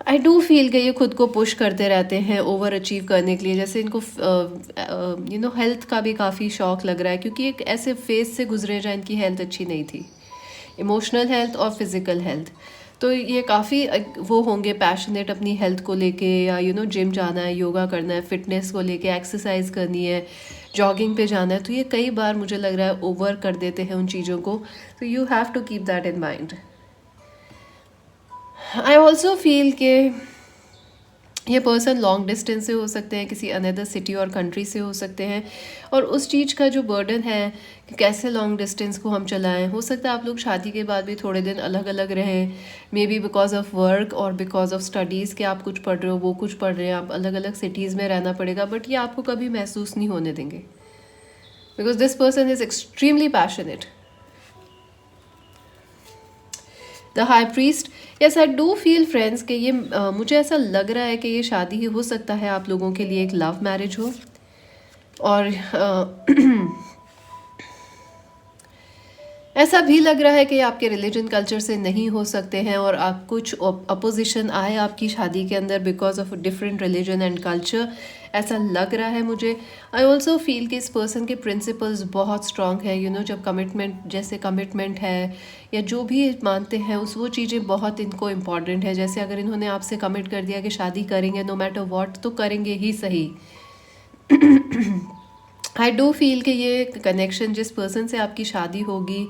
I do feel कि ये खुद को पुश करते रहते हैं ओवर अचीव करने के लिए. जैसे इनको हेल्थ का भी काफ़ी शौक लग रहा है, क्योंकि एक ऐसे फेज से गुजरे जहाँ इनकी हेल्थ अच्छी नहीं थी, इमोशनल हेल्थ और फिज़िकल हेल्थ. तो ये काफ़ी वो होंगे पैशनेट अपनी हेल्थ को लेके, या जिम जाना है, योगा करना है, फिटनेस को लेके, एक्सरसाइज करनी है, जॉगिंग पे जाना है. तो ये कई बार मुझे लग रहा है ओवर कर देते हैं उन चीज़ों को. तो you have to keep that in mind. I also feel के ये पर्सन लॉन्ग डिस्टेंस से हो सकते हैं, किसी अनदर सिटी और कंट्री से हो सकते हैं, और उस चीज़ का जो बर्डन है कि कैसे लॉन्ग डिस्टेंस को हम चलाएं. हो सकता है आप लोग शादी के बाद भी थोड़े दिन अलग अलग रहें, may be because of work और बिकॉज ऑफ स्टडीज़, कि आप कुछ पढ़ रहे हो, वो कुछ पढ़ रहे हैं, आप अलग अलग सिटीज़ में रहना पड़ेगा. बट ये आपको कभी महसूस नहीं होने देंगे, because this person is extremely passionate. The high priest, yes I do feel friends कि ये मुझे ऐसा लग रहा है कि ये शादी ही हो सकता है आप लोगों के लिए एक लव मैरिज हो. और ऐसा भी लग रहा है कि आपके रिलीजन कल्चर से नहीं हो सकते हैं, और आप कुछ अपोजिशन आए आपकी शादी के अंदर because of different religion and culture. ऐसा लग रहा है मुझे. आई ऑल्सो फील कि इस पर्सन के प्रिंसिपल्स बहुत स्ट्रॉन्ग है. जब कमिटमेंट, जैसे कमिटमेंट है या जो भी मानते हैं वो चीज़ें बहुत इनको इम्पॉर्टेंट है. जैसे अगर इन्होंने आपसे कमिट कर दिया कि शादी करेंगे नो मैटर वॉट, तो करेंगे ही सही. आई डू फील कि ये कनेक्शन जिस पर्सन से आपकी शादी होगी,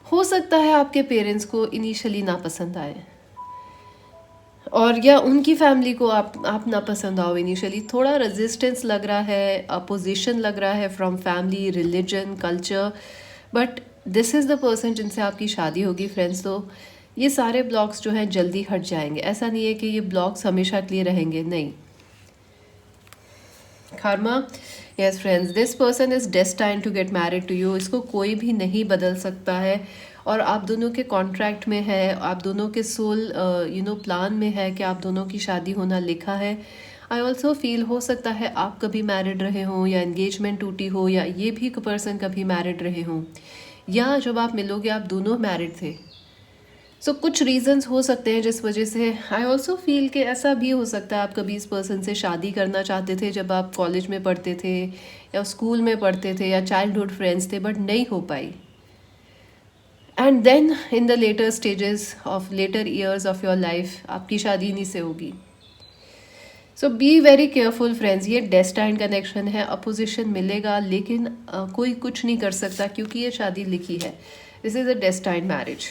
हो सकता है आपके पेरेंट्स को इनिशियली ना पसंद आए, और या उनकी फैमिली को आप ना पसंद आओ इनिशियली. थोड़ा रेजिस्टेंस लग रहा है, अपोजिशन लग रहा है from family, religion, culture. But this is the person जिनसे आपकी शादी होगी फ्रेंड्स. तो ये सारे ब्लॉक्स जो हैं जल्दी हट जाएंगे. ऐसा नहीं है कि ये ब्लॉक्स हमेशा के लिए रहेंगे, नहीं. karma, yes friends, this person is destined to get married to you. इसको कोई भी नहीं बदल सकता है, और आप दोनों के कॉन्ट्रैक्ट में है, आप दोनों के सोल प्लान में है कि आप दोनों की शादी होना लिखा है. आई ऑल्सो फील हो सकता है आप कभी मैरिड रहे हों, या एंगेजमेंट टूटी हो, या ये भी पर्सन कभी मैरिड रहे हों, या जब आप मिलोगे आप दोनों मैरिड थे. सो कुछ रीजंस हो सकते हैं जिस वजह से. आई ऑल्सो फील कि ऐसा भी हो सकता है आप कभी इस पर्सन से शादी करना चाहते थे जब आप कॉलेज में पढ़ते थे, या स्कूल में पढ़ते थे, या चाइल्डहुड फ्रेंड्स थे, बट नहीं हो पाई. And then in the later stages of later years of your life आपकी शादी इन्हीं से होगी. So be very careful friends. ये डेस्टाइन्ड कनेक्शन है, अपोजिशन मिलेगा, लेकिन कोई कुछ नहीं कर सकता क्योंकि ये शादी लिखी है. This is a destined marriage,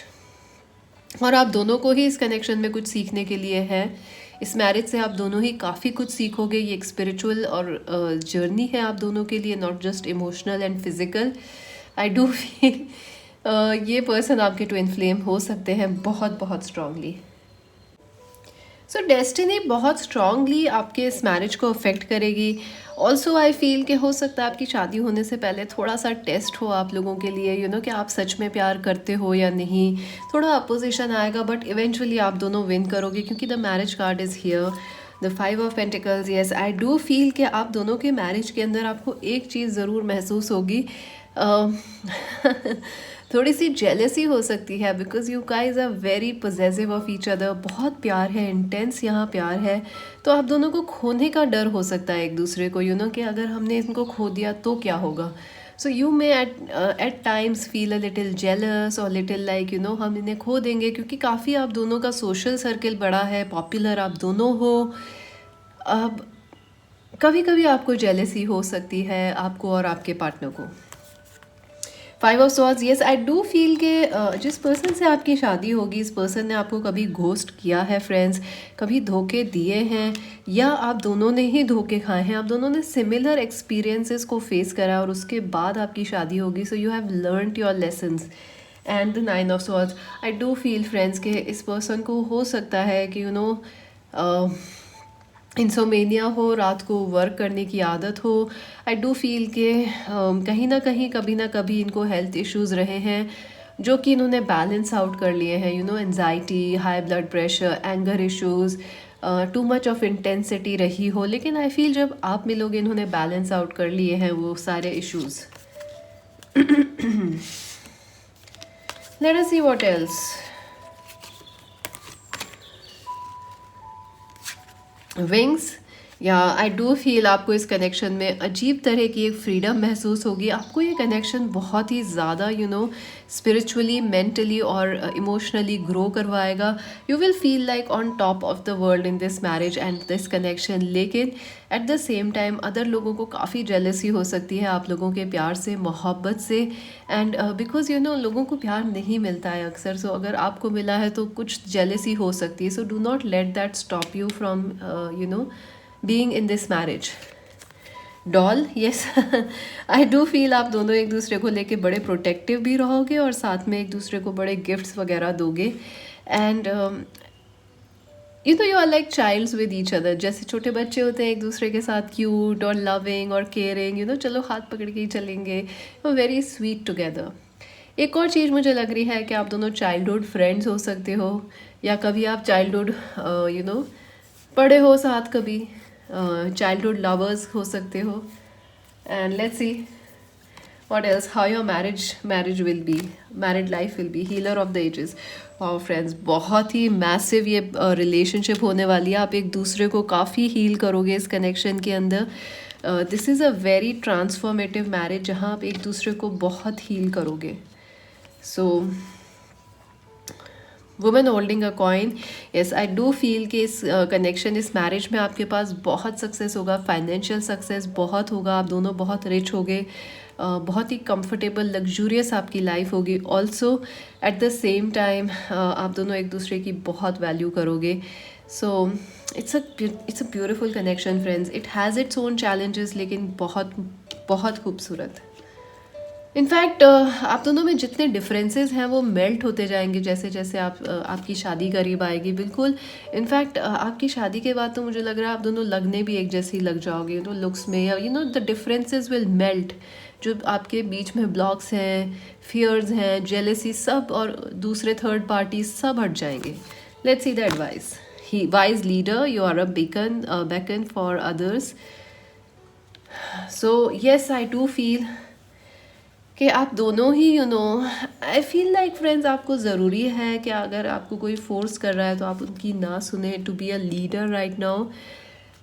और आप दोनों को ही इस कनेक्शन में कुछ सीखने के लिए है. इस मैरिज से आप दोनों ही काफ़ी कुछ सीखोगे. ये एक स्पिरिचुअल और जर्नी है आप दोनों के लिए, not just emotional and physical. I do feel ये पर्सन आपके ट्विन फ्लेम हो सकते हैं बहुत बहुत स्ट्रांगली. सो डेस्टिनी बहुत स्ट्रांगली आपके इस मैरिज को अफेक्ट करेगी. ऑल्सो आई फील कि हो सकता है आपकी शादी होने से पहले थोड़ा सा टेस्ट हो आप लोगों के लिए, कि आप सच में प्यार करते हो या नहीं. थोड़ा अपोजिशन आएगा, बट इवेंचुअली आप दोनों विन करोगे, क्योंकि the marriage card is here, the 5 of pentacles. Yes I do feel कि आप दोनों के मैरिज के अंदर आपको एक चीज़ ज़रूर महसूस होगी. थोड़ी सी जेलसी हो सकती है, because you guys are very possessive of each other. बहुत प्यार है, इंटेंस यहाँ प्यार है. तो आप दोनों को खोने का डर हो सकता है एक दूसरे को, कि अगर हमने इनको खो दिया तो क्या होगा. So you may at times feel a little jealous, और लिटिल लाइक हम इन्हें खो देंगे, क्योंकि काफ़ी आप दोनों का सोशल सर्किल बड़ा है, पॉपुलर आप दोनों हो. अब कभी कभी आपको जेलसी हो सकती है, आपको और आपके पार्टनर को. 5 of swords, yes I do feel के जिस पर्सन से आपकी शादी होगी, इस पर्सन ने आपको कभी घोस्ट किया है फ्रेंड्स, कभी धोखे दिए हैं, या आप दोनों ने ही धोखे खाए हैं. आप दोनों ने सिमिलर एक्सपीरियंसेस को फेस करा, और उसके बाद आपकी शादी होगी. सो you have learned your lessons. And the 9 of swords, I do feel friends के इस पर्सन को हो सकता है कि इंसोमेनिया हो, रात को वर्क करने की आदत हो. आई डू फील के कहीं ना कहीं कभी ना कभी इनको हेल्थ इश्यूज़ रहे हैं, जो कि इन्होंने बैलेंस आउट कर लिए हैं. Anxiety, high blood pressure, anger issues, too much of intensity रही हो. लेकिन आई फील जब आप मिलोगे इन्होंने बैलेंस आउट कर लिए हैं वो सारे issues. Let us see what else. Wings, या आई डू फील आपको इस कनेक्शन में अजीब तरह की एक फ्रीडम महसूस होगी। आपको ये कनेक्शन बहुत ही ज़्यादा स्पिरिचुअली, मेंटली और इमोशनली ग्रो करवाएगा। You will feel like on top of the world in this marriage and this connection. लेकिन at the same time other लोगों को काफ़ी जेलसी हो सकती है आप लोगों के प्यार से, मोहब्बत से, एंड बिकॉज लोगों को प्यार नहीं मिलता है अक्सर। सो अगर आपको मिला है तो कुछ जेलसी हो सकती है। So do not let that stop you from being in this marriage. Doll, yes, I do feel आप दोनों एक दूसरे को लेके बड़े प्रोटेक्टिव भी रहोगे और साथ में एक दूसरे को बड़े गिफ्ट्स वगैरह दोगे। And you are like childs with each other. जैसे छोटे बच्चे होते हैं एक दूसरे के साथ, क्यूट और लविंग और केयरिंग, चलो हाथ पकड़ के ही चलेंगे, वेरी स्वीट टुगेदर। एक और चीज़ मुझे लग रही है कि आप दोनों चाइल्डहुड फ्रेंड्स हो सकते हो, या कभी आप चाइल्डहुड पढ़े हो साथ, कभी चाइल्डहुड लवर्स हो सकते हो। And let's see what else, how your marriage will be, married life will be, healer of the ages. और फ्रेंड्स, बहुत ही मैसिव ये रिलेशनशिप होने वाली है। आप एक दूसरे को काफ़ी हील करोगे इस कनेक्शन के अंदर। This is a very transformative marriage जहाँ आप एक दूसरे को बहुत हील करोगे। सो women holding a coin, yes, I do feel कि इस कनेक्शन, इस मैरिज में आपके पास बहुत सक्सेस होगा, फाइनेंशियल सक्सेस बहुत होगा, आप दोनों बहुत रिच होगे, बहुत ही कंफर्टेबल लग्जूरियस आपकी लाइफ होगी। Also eight the same time आप दोनों एक दूसरे की बहुत वैल्यू करोगे। So it's a beautiful connection friends. It has its own challenges, लेकिन बहुत बहुत खूबसूरत। इनफैक्ट आप दोनों में जितने डिफरेंसेस हैं वो मेल्ट होते जाएंगे जैसे जैसे आपकी शादी करीब आएगी। बिल्कुल, इनफैक्ट आपकी शादी के बाद तो मुझे लग रहा है आप दोनों लगने भी एक जैसी लग जाओगे, लुक्स में, या द डिफरेंसेस विल मेल्ट। जो आपके बीच में ब्लॉक्स हैं, फियर्स हैं, जेलसी, सब और दूसरे थर्ड पार्टी सब हट जाएंगे। Let's see the advice. He wise leader, you are a beacon for others. So yes, I do feel कि आप दोनों ही आई फील लाइक फ्रेंड्स, आपको ज़रूरी है कि अगर आपको कोई फोर्स कर रहा है तो आप उनकी ना सुने, to be a leader right now,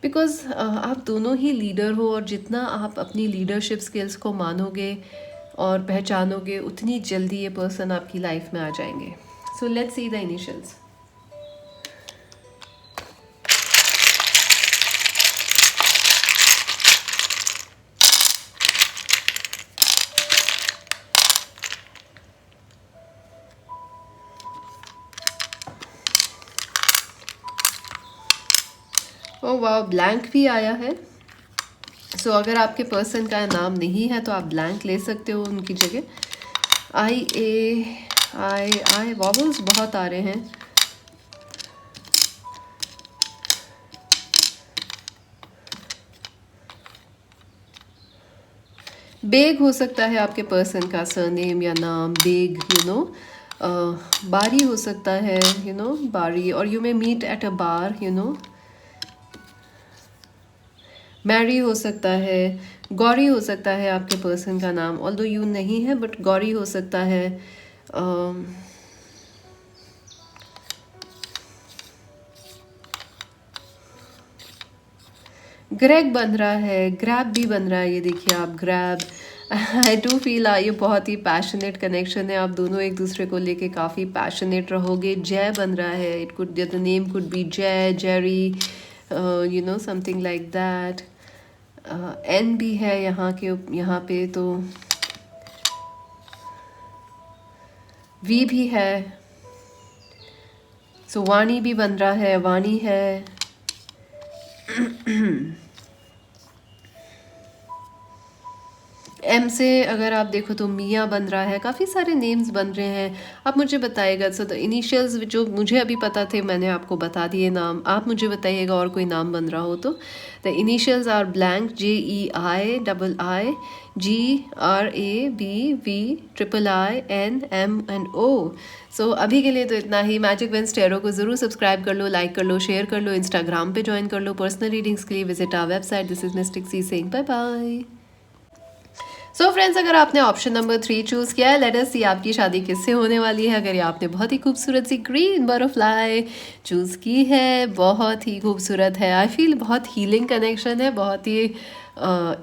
because आप दोनों ही लीडर हो। और जितना आप अपनी लीडरशिप स्किल्स को मानोगे और पहचानोगे, उतनी जल्दी ये पर्सन आपकी लाइफ में आ जाएंगे। So let's see the initials. Oh वाह, ब्लैंक भी आया है। सो अगर आपके पर्सन का नाम नहीं है तो आप ब्लैंक ले सकते हो उनकी जगह। आई वॉवल्स बहुत आ रहे हैं। बेग हो सकता है आपके पर्सन का सरनेम या नाम, बेग, बारी हो सकता है, बारी, और you may meet at a bar, Mary हो सकता है, गौरी हो सकता है आपके पर्सन का नाम, ऑल्दो यू नहीं है बट गौरी हो सकता है। ग्रेग बन रहा है, ग्रैब भी बन रहा है, ये देखिए आप, ग्रैब। आई डू फील ये बहुत ही पैशनेट कनेक्शन है, आप दोनों एक दूसरे को लेके काफ़ी पैशनेट रहोगे। जय बन रहा है, it could, the name could be Jay, Jerry, something like that. N भी है यहाँ पे तो वी भी है। सो वाणी भी बन रहा है, वाणी है। एम से अगर आप देखो तो मिया बन रहा है, काफ़ी सारे नेम्स बन रहे हैं। आप मुझे बताइएगा। सो द इनिशियल्स जो मुझे अभी पता थे मैंने आपको बता दिए नाम, आप मुझे बताइएगा और कोई नाम बन रहा हो तो। The initials are blank, JEI GRABVVIIIN so अभी के लिए तो इतना ही। मैजिक वेंस टैरो को ज़रूर सब्सक्राइब कर लो, लाइक कर लो, शेयर कर लो, इंस्टाग्राम पे ज्वाइन कर लो। पर्सनल रीडिंग्स के लिए visit our website. This is mistake C saying bye bye. So friends, अगर आपने ऑप्शन नंबर 3 चूज़ किया है, लेट अस सी आपकी शादी किससे होने वाली है। अगर ये आपने बहुत ही खूबसूरत सी ग्रीन बटरफ्लाई चूज़ की है, बहुत ही खूबसूरत है। आई फील बहुत हीलिंग कनेक्शन है, बहुत ही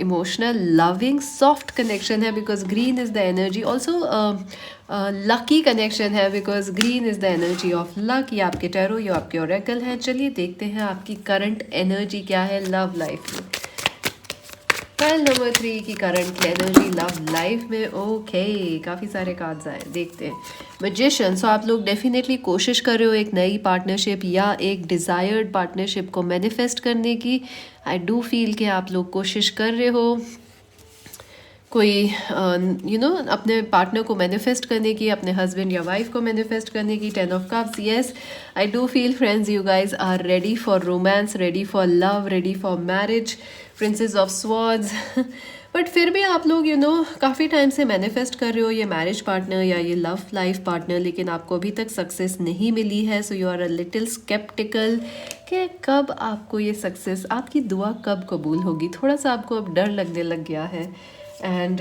इमोशनल लविंग सॉफ्ट कनेक्शन है, because green is the energy. Also lucky connection है, because green is the energy of luck. ये आपके टैरो, ये आपके ओरेकल हैं। चलिए देखते हैं आपकी करंट एनर्जी क्या है लव लाइफ में। फाइल नंबर 3 की करंट एनर्जी लव लाइफ में। ओके, काफ़ी सारे कार्ड्स आए, देखते हैं। मैजिशियन, सो आप लोग डेफिनेटली कोशिश कर रहे हो एक नई पार्टनरशिप या एक डिज़ायर्ड पार्टनरशिप को मैनिफेस्ट करने की। आई डू फील कि आप लोग कोशिश कर रहे हो कोई अपने पार्टनर को मैनिफेस्ट करने की, अपने हस्बैंड या वाइफ को मैनिफेस्ट करने की। 10 of cups, yes I do feel friends you guys are ready for romance, ready for love, ready for marriage. Princess of swords but फिर भी आप लोग काफ़ी टाइम से मैनिफेस्ट कर रहे हो ये मैरिज पार्टनर या ये लव लाइफ पार्टनर, लेकिन आपको अभी तक सक्सेस नहीं मिली है। So you are a little sceptical कि कब आपको ये सक्सेस, आपकी दुआ कब कबूल होगी। थोड़ा सा आपको अब डर लगने लग गया है। And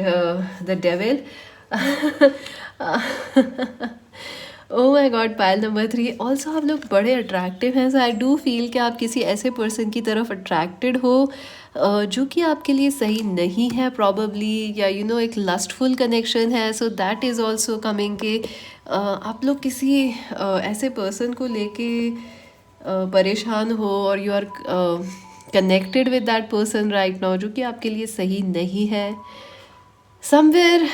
the devil, oh my God, pile number 3। Also आप लोग बड़े अट्रैक्टिव हैं। सो आई डू फील कि आप किसी ऐसे पर्सन की तरफ अट्रैक्टेड हो जो कि आपके लिए सही नहीं है प्रॉबली, या एक लस्टफुल कनेक्शन है। सो दैट इज़ ऑल्सो कमिंग कि आप लोग किसी ऐसे पर्सन को लेके परेशान हो, और you are connected with that person right now, जो कि आपके लिए सही नहीं है। समवेयर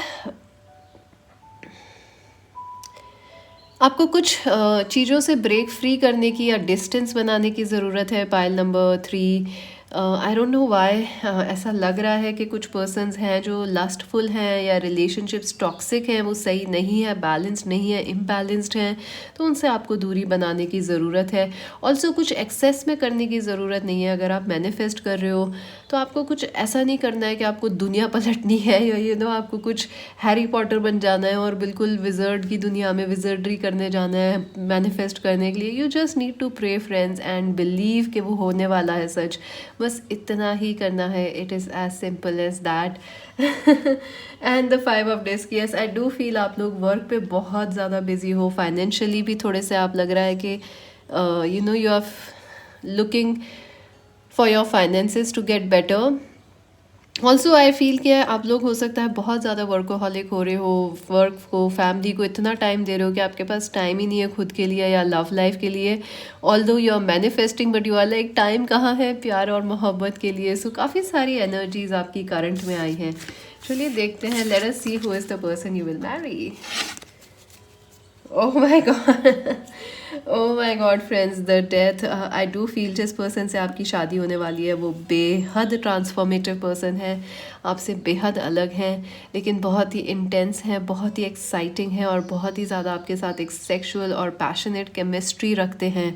आपको कुछ चीज़ों से ब्रेक फ्री करने की या डिस्टेंस बनाने की ज़रूरत है। Pile number 3, I don't know why ऐसा लग रहा है कि कुछ पर्सन्स हैं जो लस्टफुल हैं या रिलेशनशिप्स टॉक्सिक हैं, वो सही नहीं है, बैलेंस्ड नहीं है, इम्बैलेंस्ड हैं, तो उनसे आपको दूरी बनाने की ज़रूरत है। ऑल्सो कुछ एक्सेस में करने की ज़रूरत नहीं है। अगर आप मैनिफेस्ट कर रहे हो तो आपको कुछ ऐसा नहीं करना है कि आपको दुनिया पलटनी है, या आपको कुछ हैरी पॉटर बन जाना है और बिल्कुल विजर्ड की दुनिया में विजर्डरी करने जाना है मैनिफेस्ट करने के लिए। You just need to pray friends and believe कि वो होने वाला है सच, बस इतना ही करना है। It is as simple as that. And the 5 of disc, yes I do feel आप लोग वर्क पे बहुत ज़्यादा बिजी हो, फाइनेंशियली भी थोड़े से आप लग रहा है कि you are looking for your finances to get better. Also I feel कि आप लोग हो सकता है बहुत ज़्यादा वर्कोहॉलिक हो रहे हो, वर्क को, फैमिली को इतना टाइम दे रहे हो कि आपके पास टाइम ही नहीं है खुद के लिए या लव लाइफ के लिए। Although you are manifesting but you are like time कहाँ है प्यार और मोहब्बत के लिए। सो काफ़ी सारी एनर्जीज आपकी करंट में आई हैं। चलिए देखते हैं, late us see who is the person you will marry. Oh my God, oh my God friends, the death. I do feel जिस पर्सन से आपकी शादी होने वाली है वो बेहद ट्रांसफॉर्मेटिव पर्सन है, आपसे बेहद अलग हैं, लेकिन बहुत ही इंटेंस है, बहुत ही एक्साइटिंग है, और बहुत ही ज़्यादा आपके साथ एक सेक्सुअल और पैशनेट केमिस्ट्री रखते हैं।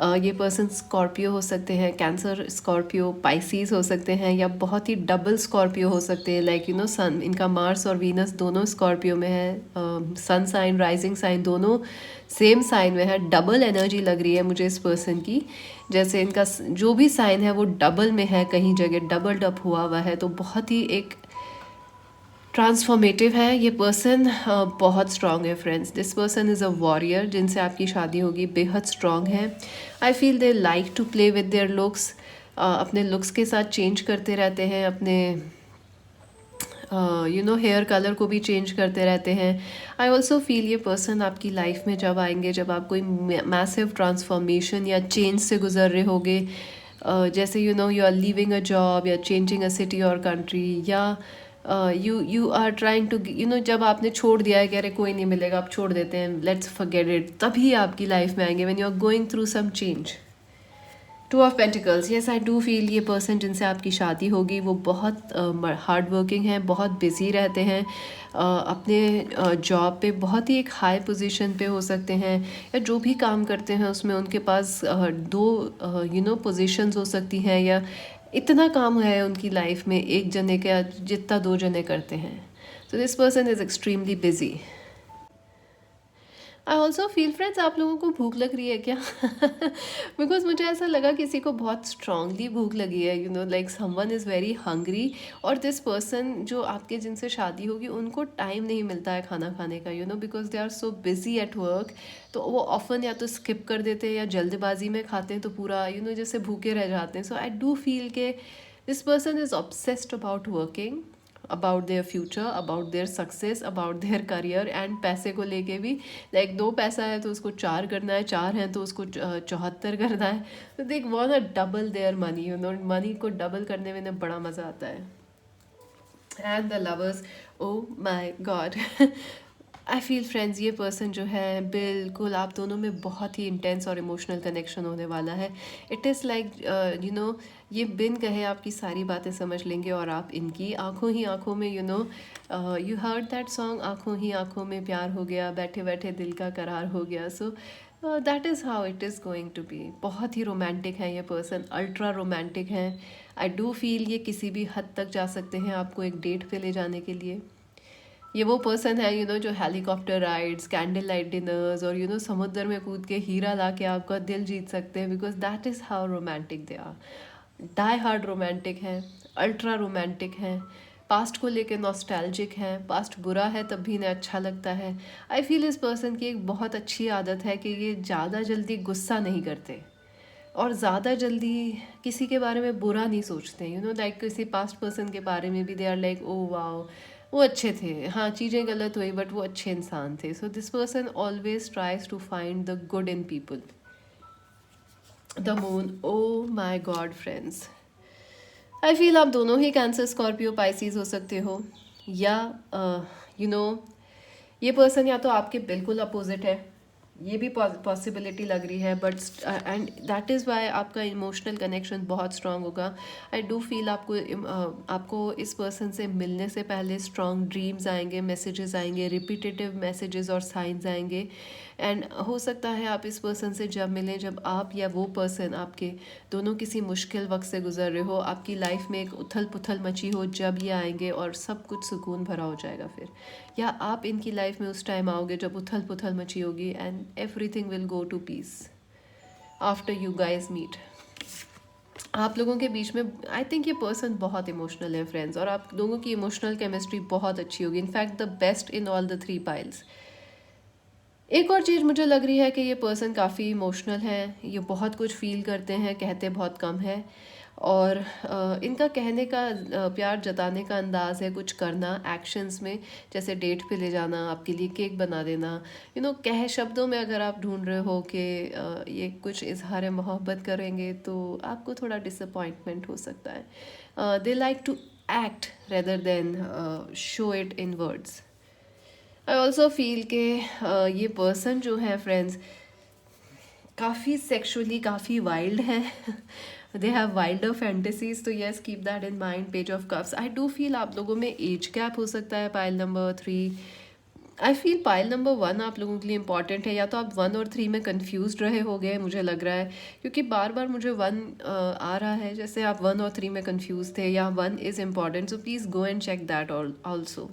ये पर्सन स्कॉर्पियो हो सकते हैं, कैंसर, स्कॉर्पियो, पाइसीज हो सकते हैं, या बहुत ही डबल स्कॉर्पियो हो सकते हैं। लाइक सन, इनका मार्स और वीनस दोनों स्कॉर्पियो में है, सन साइन, राइजिंग साइन दोनों सेम साइन में है। डबल एनर्जी लग रही है मुझे इस पर्सन की, जैसे इनका जो भी साइन है वो डबल में है, कहीं जगह डबल डप हुआ हुआ है। तो बहुत ही एक ट्रांसफॉर्मेटिव है ये पर्सन, बहुत स्ट्रॉन्ग है friends. This person is a warrior, जिनसे आपकी शादी होगी, बेहद स्ट्रॉन्ग है। I feel they like to play with their looks, अपने लुक्स के साथ चेंज करते रहते हैं, अपने हेयर कलर को भी चेंज करते रहते हैं। आई ऑल्सो फील ये पर्सन आपकी लाइफ में जब आएंगे, जब आप कोई मैसिव ट्रांसफॉर्मेशन या चेंज से गुजर रहे होगे, जैसे you are leaving a job या चेंजिंग अ सिटी और कंट्री, या यू आर ट्राइंग टू जब आपने छोड़ दिया है कि अरे कोई नहीं मिलेगा, आप छोड़ देते हैं, लेट्स फॉरगेट इट, तभी आपकी लाइफ में आएंगे when you are going through some change. 2 of pentacles, yes I do feel ये पर्सन जिनसे आपकी शादी होगी वो बहुत हार्ड वर्किंग है, बहुत बिजी रहते हैं, अपने जॉब पे बहुत ही एक हाई पोजीशन पे हो सकते हैं, या जो भी काम करते हैं उसमें उनके पास 2 पोजीशंस हो सकती हैं, या इतना काम है उनकी लाइफ में एक जने का जितना 2 जने करते हैं। तो this person is extremely busy. I also feel friends आप लोगों को भूख लग रही है क्या? बिकॉज मुझे ऐसा लगा किसी को बहुत स्ट्रांगली भूख लगी है, you know like someone is very hungry, और दिस पर्सन जो आपके जिनसे शादी होगी उनको टाइम नहीं मिलता है खाना खाने का, you know because they are so busy at work. तो वो ऑफन या तो स्किप कर देते हैं या जल्दबाजी में खाते हैं, तो पूरा यू नो जैसे भूखे रह जाते हैं। सो आई डू फील के this person is obsessed about working, about their future, about their success, about their career, and पैसे को लेके भी लाइक दो पैसा है तो उसको चार करना है, चार है तो उसको 74 करना है। तो देख want a double their money, you know money को डबल करने में ना बड़ा मज़ा आता है। And the lovers, oh my God. I feel friends ये पर्सन जो है बिल्कुल आप दोनों में बहुत ही इंटेंस और इमोशनल कनेक्शन होने वाला है। It is like you know ये बिन कहे आपकी सारी बातें समझ लेंगे, और आप इनकी आंखों ही आंखों में, you know you heard that song, आंखों ही आंखों में प्यार हो गया, बैठे बैठे दिल का करार हो गया। So that is how it is going to be. बहुत ही रोमांटिक है ये पर्सन, अल्ट्रा रोमांटिक है। आई डू फील ये किसी भी हद तक जा सकते हैं आपको एक डेट पे ले जाने के लिए। ये वो पर्सन है यू नो जो helicopter rides, candle light dinners, और यू नो समुद्र में कूद के हीरा ला के आपका दिल जीत सकते हैं, because that is how romantic they are. Die hard romantic हैं, अल्ट्रा रोमांटिक हैं, पास्ट को लेके नॉस्टैल्जिक हैं, पास्ट बुरा है तब भी इन्हें अच्छा लगता है। आई फील इस पर्सन की एक बहुत अच्छी आदत है कि ये ज़्यादा जल्दी गुस्सा नहीं करते, और ज़्यादा जल्दी किसी के बारे में बुरा नहीं सोचते, यू नो लाइक किसी पास्ट पर्सन के बारे में भी they are like oh wow वो अच्छे थे, हाँ चीज़ें गलत हुई बट वो अच्छे इंसान थे। So this person always tries to find the good in people. The moon, oh my God friends, I feel आप दोनों ही कैंसर, स्कॉर्पियो, पाइसिस हो सकते हो, या यू नो ये पर्सन या तो आपके बिल्कुल अपोजिट है, ये भी पॉसिबिलिटी लग रही है, but and that is why आपका इमोशनल कनेक्शन बहुत स्ट्रांग होगा। आई डू फील आपको आपको इस पर्सन से मिलने से पहले स्ट्रांग ड्रीम्स आएंगे, मैसेजेस आएंगे, रिपीटेटिव मैसेजेस और साइंस आएंगे। एंड हो सकता है आप इस पर्सन से जब मिलें, जब आप या वो पर्सन आपके दोनों किसी मुश्किल वक्त से गुजर रहे हो, आपकी लाइफ में एक उथल पुथल मची हो, जब ये आएंगे और सब कुछ सुकून भरा हो जाएगा फिर, या आप इनकी लाइफ में उस टाइम आओगे जब उथल पुथल मची होगी, and everything will go to peace after you guys meet. आप लोगों के बीच में आई थिंक ये पर्सन बहुत इमोशनल है फ्रेंड्स, और आप लोगों की इमोशनल केमिस्ट्री बहुत अच्छी होगी, in fact the best in all the 3 piles. एक और चीज़ मुझे लग रही है कि ये पर्सन काफ़ी इमोशनल है, ये बहुत कुछ फील करते हैं, कहते बहुत कम है, और इनका कहने का प्यार जताने का अंदाज़ है कुछ करना एक्शंस में, जैसे डेट पे ले जाना, आपके लिए केक बना देना, यू नो कह शब्दों में अगर आप ढूंढ रहे हो कि ये कुछ इजहार मोहब्बत करेंगे तो आपको थोड़ा डिसअपॉइंटमेंट हो सकता है। They like to act rather than show it in words. I also feel के ये पर्सन जो है फ्रेंड्स काफ़ी सेक्सुअली काफ़ी वाइल्ड है। दे हैव वाइल्डर फैंटेसीज, तो yes keep that in mind. Page of cups, I do feel आप लोगों में एज गैप हो सकता है pile number 3। I feel pile number 1 आप लोगों के लिए इंपॉर्टेंट है, या तो आप 1 और 3 में कंफ्यूज रहे हो गए मुझे लग रहा है, क्योंकि बार बार मुझे 1 आ रहा है, जैसे आप 1 और 3 में कंफ्यूज थे, या 1 is important, so please go and check that also.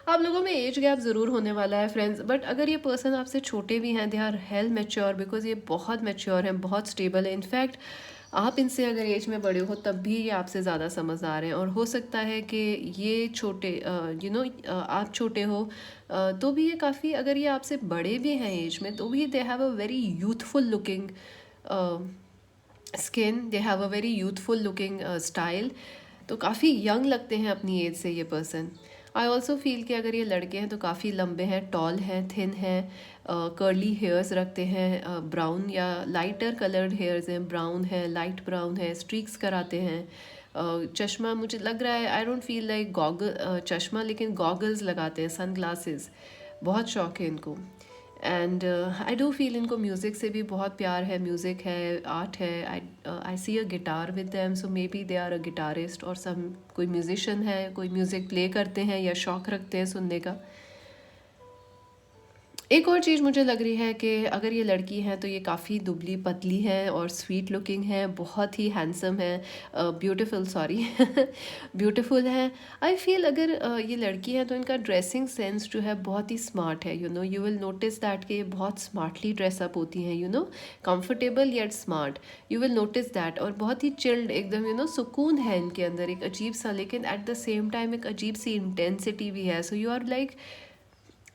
आप लोगों में एज गैप ज़रूर होने वाला है फ्रेंड्स, बट अगर ये पर्सन आपसे छोटे भी हैं, they are hell mature, because ये बहुत मैच्योर हैं, बहुत स्टेबल है। इनफैक्ट आप इनसे अगर एज में बड़े हो तब भी ये आपसे ज़्यादा समझदार हैं, और हो सकता है कि ये छोटे यू नो आप छोटे हो तो भी ये काफ़ी, अगर ये आपसे बड़े भी हैं एज में, तो भी they have a very youthful looking skin, they have a very youthful looking style, तो काफ़ी यंग लगते हैं अपनी एज से ये पर्सन। आई ऑल्सो फील कि अगर ये लड़के हैं तो काफ़ी लंबे हैं, टॉल हैं, थिन हैं, कर्ली हेयर्स रखते हैं, ब्राउन या लाइटर कलर्ड हेयर्स हैं, ब्राउन है, लाइट ब्राउन है, स्ट्रीक्स कराते हैं, चश्मा मुझे लग रहा है, I don't feel like goggle चश्मा, लेकिन गॉगल्स लगाते हैं, सन ग्लासेस, बहुत शौक है इनको। एंड आई डू फील इनको म्यूज़िक से भी बहुत प्यार है, म्यूज़िक है, आर्ट है। I see a guitar with them, so may be they are a guitarist, और सम कोई म्यूजिशियन है, कोई म्यूज़िक प्ले करते हैं या शौक रखते हैं सुनने का। एक और चीज़ मुझे लग रही है कि अगर ये लड़की है तो ये काफ़ी दुबली पतली है और स्वीट लुकिंग है, बहुत ही हैंडसम है, ब्यूटीफुल, सॉरी ब्यूटीफुल है। आई फील अगर ये लड़की है तो इनका ड्रेसिंग सेंस जो है बहुत ही स्मार्ट है, यू विल नोटिस दैट कि ये बहुत स्मार्टली ड्रेसअप होती हैं, comfortable yet smart, you will notice that. और बहुत ही चिल्ड एकदम, सुकून है इनके अंदर एक अजीब सा, लेकिन एट द सेम टाइम एक अजीब सी इंटेंसिटी भी है। So you are like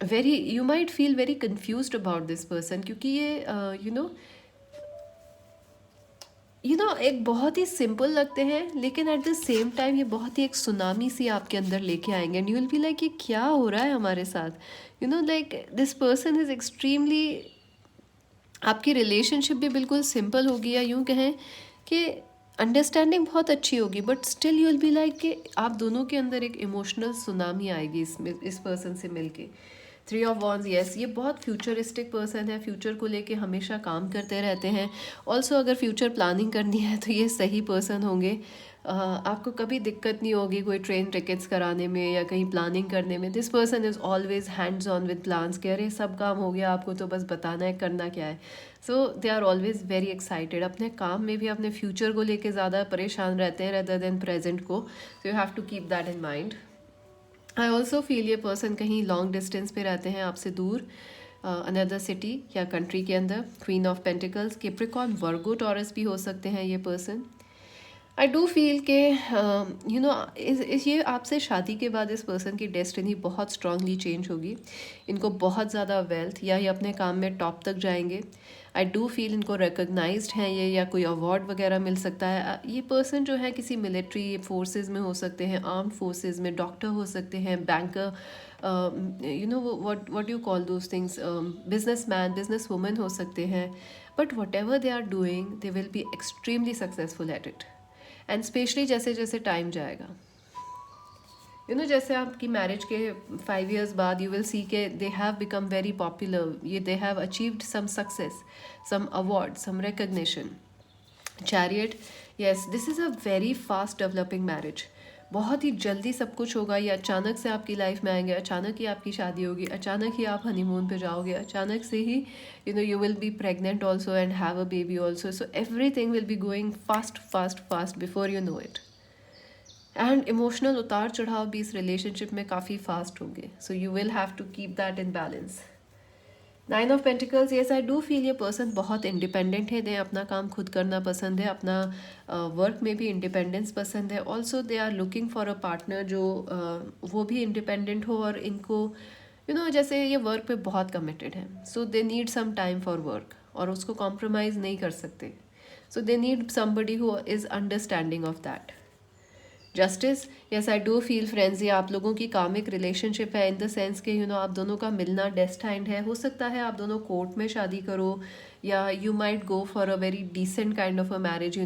very, you might feel very confused about this person, क्योंकि ये एक बहुत ही सिंपल लगते हैं, लेकिन एट द सेम टाइम ये बहुत ही एक सुनामी सी आपके अंदर लेके आएंगे, and you will be like ये क्या हो रहा है हमारे साथ, like this person is extremely, आपकी रिलेशनशिप भी बिल्कुल सिंपल होगी, या यूँ कहें कि अंडरस्टैंडिंग बहुत अच्छी होगी, but still you will be like कि आप दोनों के अंदर एक इमोशनल सुनामी आएगी इस पर्सन से मिलके। 3 ऑफ वॉन्ड्स, यस, ये बहुत फ्यूचरिस्टिक पर्सन है, फ्यूचर को लेके हमेशा काम करते रहते हैं। ऑल्सो अगर फ्यूचर प्लानिंग करनी है तो ये सही पर्सन होंगे। आपको कभी दिक्कत नहीं होगी कोई ट्रेन टिकट्स कराने में या कहीं प्लानिंग करने में। This person is always hands on with plans, कि अरे सब काम हो गया, आपको तो बस बताना है करना क्या है। So they are always very excited, अपने काम में भी अपने फ्यूचर को लेके ज़्यादा परेशान रहते हैं रेदर देन प्रेजेंट को। So you have to keep that in mind. I also feel ये पर्सन कहीं लॉन्ग डिस्टेंस पे रहते हैं आपसे दूर, अनदर सिटी या कंट्री के अंदर। Queen of pentacles, Capricorn, Virgo, taurus भी हो सकते हैं ये पर्सन। आई डू फील के ये आपसे शादी के बाद इस पर्सन की डेस्टिनी बहुत स्ट्रांगली चेंज होगी। इनको बहुत ज़्यादा वेल्थ, या ये अपने काम में टॉप तक जाएंगे। आई डू फील इनको रिकग्नाइज्ड हैं ये, या कोई अवार्ड वगैरह मिल सकता है। ये पर्सन जो है किसी मिलिट्री फोर्सेस में हो सकते हैं, आर्म्ड फोर्सेस में, डॉक्टर हो सकते हैं, banker, what you call those things, businessman, businesswomen हो सकते हैं। But whatever they are doing they will be extremely successful at it. And specially जैसे जैसे टाइम जाएगा, जैसे आपकी मैरिज के 5 years बाद यू विल सी के they have become very popular, ये they have achieved some success, some award, some recognition. Chariot, yes, this is a very fast developing marriage, बहुत ही जल्दी सब कुछ होगा। ये अचानक से आपकी लाइफ में आएंगे, अचानक ही आपकी शादी होगी, अचानक ही आप हनीमून पे जाओगे, अचानक से ही you will be pregnant also and have a baby also. So everything will be going fast fast fast before you know it. And emotional उतार चढ़ाव भी इस रिलेशनशिप में काफ़ी फास्ट होंगे। So you will have to keep that in balance. 9 of pentacles, yes, I do feel ये person बहुत independent है, दे अपना काम खुद करना पसंद है, अपना वर्क में भी इंडिपेंडेंस पसंद है। Also they are looking for a partner जो वो भी इंडिपेंडेंट हो, और इनको जैसे ये वर्क पे बहुत कमिटेड है, so they need some time for work, और उसको कॉम्प्रोमाइज़ नहीं कर सकते। So they need somebody who is understanding of that. Justice, yes, I do feel friends, ये आप लोगों की कामिक रिलेशनशिप है, इन द सेंस के आप दोनों का मिलना डेस्टाइंड है। हो सकता है आप दोनों कोर्ट में शादी करो, या you might go for a very decent kind of a marriage,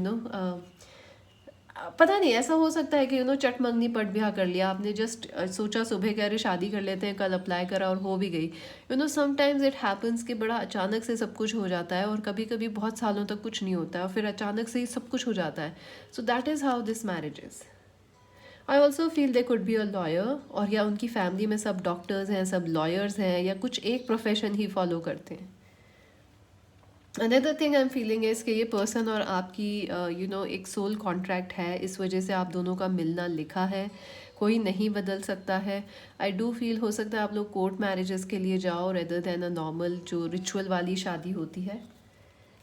पता नहीं, ऐसा हो सकता है कि चट मंगनी पट ब्याह कर लिया आपने, जस्ट सोचा सुबह कह रहे शादी कर लेते हैं, कल अप्लाई करा और हो भी गई। समटाइम्स इट हैपन्स कि बड़ा अचानक से सब कुछ हो जाता है, और कभी कभी बहुत सालों तक कुछ नहीं होता है, और फिर अचानक से ही सब कुछ हो जाता है। सो that is how this marriage is. I also feel they could be a lawyer, और या उनकी फैमिली में सब डॉक्टर्स हैं, सब लॉयर्स हैं, या कुछ एक प्रोफेशन ही फॉलो करते हैं। Another thing I am feeling is कि ये पर्सन और आपकी एक सोल कॉन्ट्रैक्ट है, इस वजह से आप दोनों का मिलना लिखा है, कोई नहीं बदल सकता है। आई डू फील हो सकता है आप लोग कोर्ट मैरिजेस के लिए जाओ रेदर देन अ नॉर्मल जो रिचुअल वाली शादी होती है।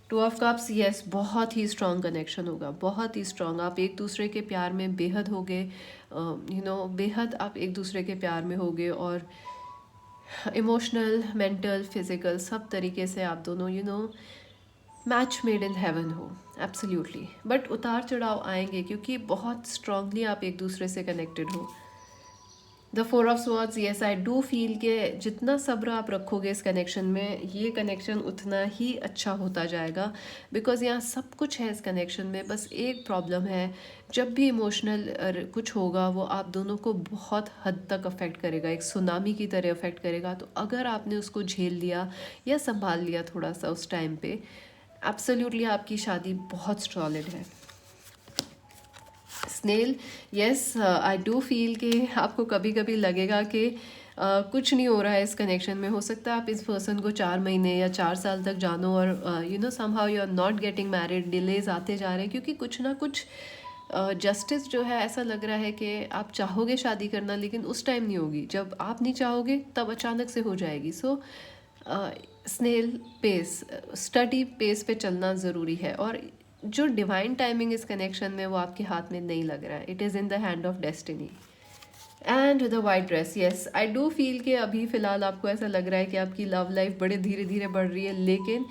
2 ऑफ कप्स, यस, बहुत ही स्ट्रॉन्ग कनेक्शन होगा, बहुत ही स्ट्रॉन्ग, आप एक दूसरे के प्यार में बेहद होगे, बेहद आप एक दूसरे के प्यार में होगे, और इमोशनल, मेंटल, फिजिकल सब तरीके से आप दोनों मैच मेड इन हेवन हो, एब्सोल्युटली। बट उतार चढ़ाव आएंगे, क्योंकि बहुत स्ट्रांगली आप एक दूसरे से कनेक्टेड हो। The 4 of swords, yes, I do feel के जितना सब्र आप रखोगे इस कनेक्शन में, ये कनेक्शन उतना ही अच्छा होता जाएगा, बिकॉज यहाँ सब कुछ है इस कनेक्शन में। बस एक प्रॉब्लम है, जब भी इमोशनल कुछ होगा वो आप दोनों को बहुत हद तक अफेक्ट करेगा, एक सुनामी की तरह अफेक्ट करेगा। तो अगर आपने उसको झेल लिया या संभाल लिया थोड़ा सा उस टाइम पे, एब्सोल्युटली आपकी शादी बहुत सॉलिड है। स्नेल, यस, आई डू फील कि आपको कभी कभी लगेगा कि कुछ नहीं हो रहा है इस कनेक्शन में। हो सकता है आप इस पर्सन को 4 महीने या 4 साल तक जानो और somehow you are not getting married, delays आते जा रहे हैं क्योंकि कुछ ना कुछ जस्टिस जो है, ऐसा लग रहा है कि आप चाहोगे शादी करना लेकिन उस टाइम नहीं होगी, जब आप नहीं चाहोगे तब अचानक से हो जाएगी। सो स्नेल पेस, स्टडी पेस पे चलना ज़रूरी है। और जो डिवाइन टाइमिंग इस कनेक्शन में वो आपके हाथ में नहीं लग रहा है। It is in the hand of destiny. And the white dress, yes I do feel कि अभी फ़िलहाल आपको ऐसा लग रहा है कि आपकी लव लाइफ बड़े धीरे धीरे बढ़ रही है, लेकिन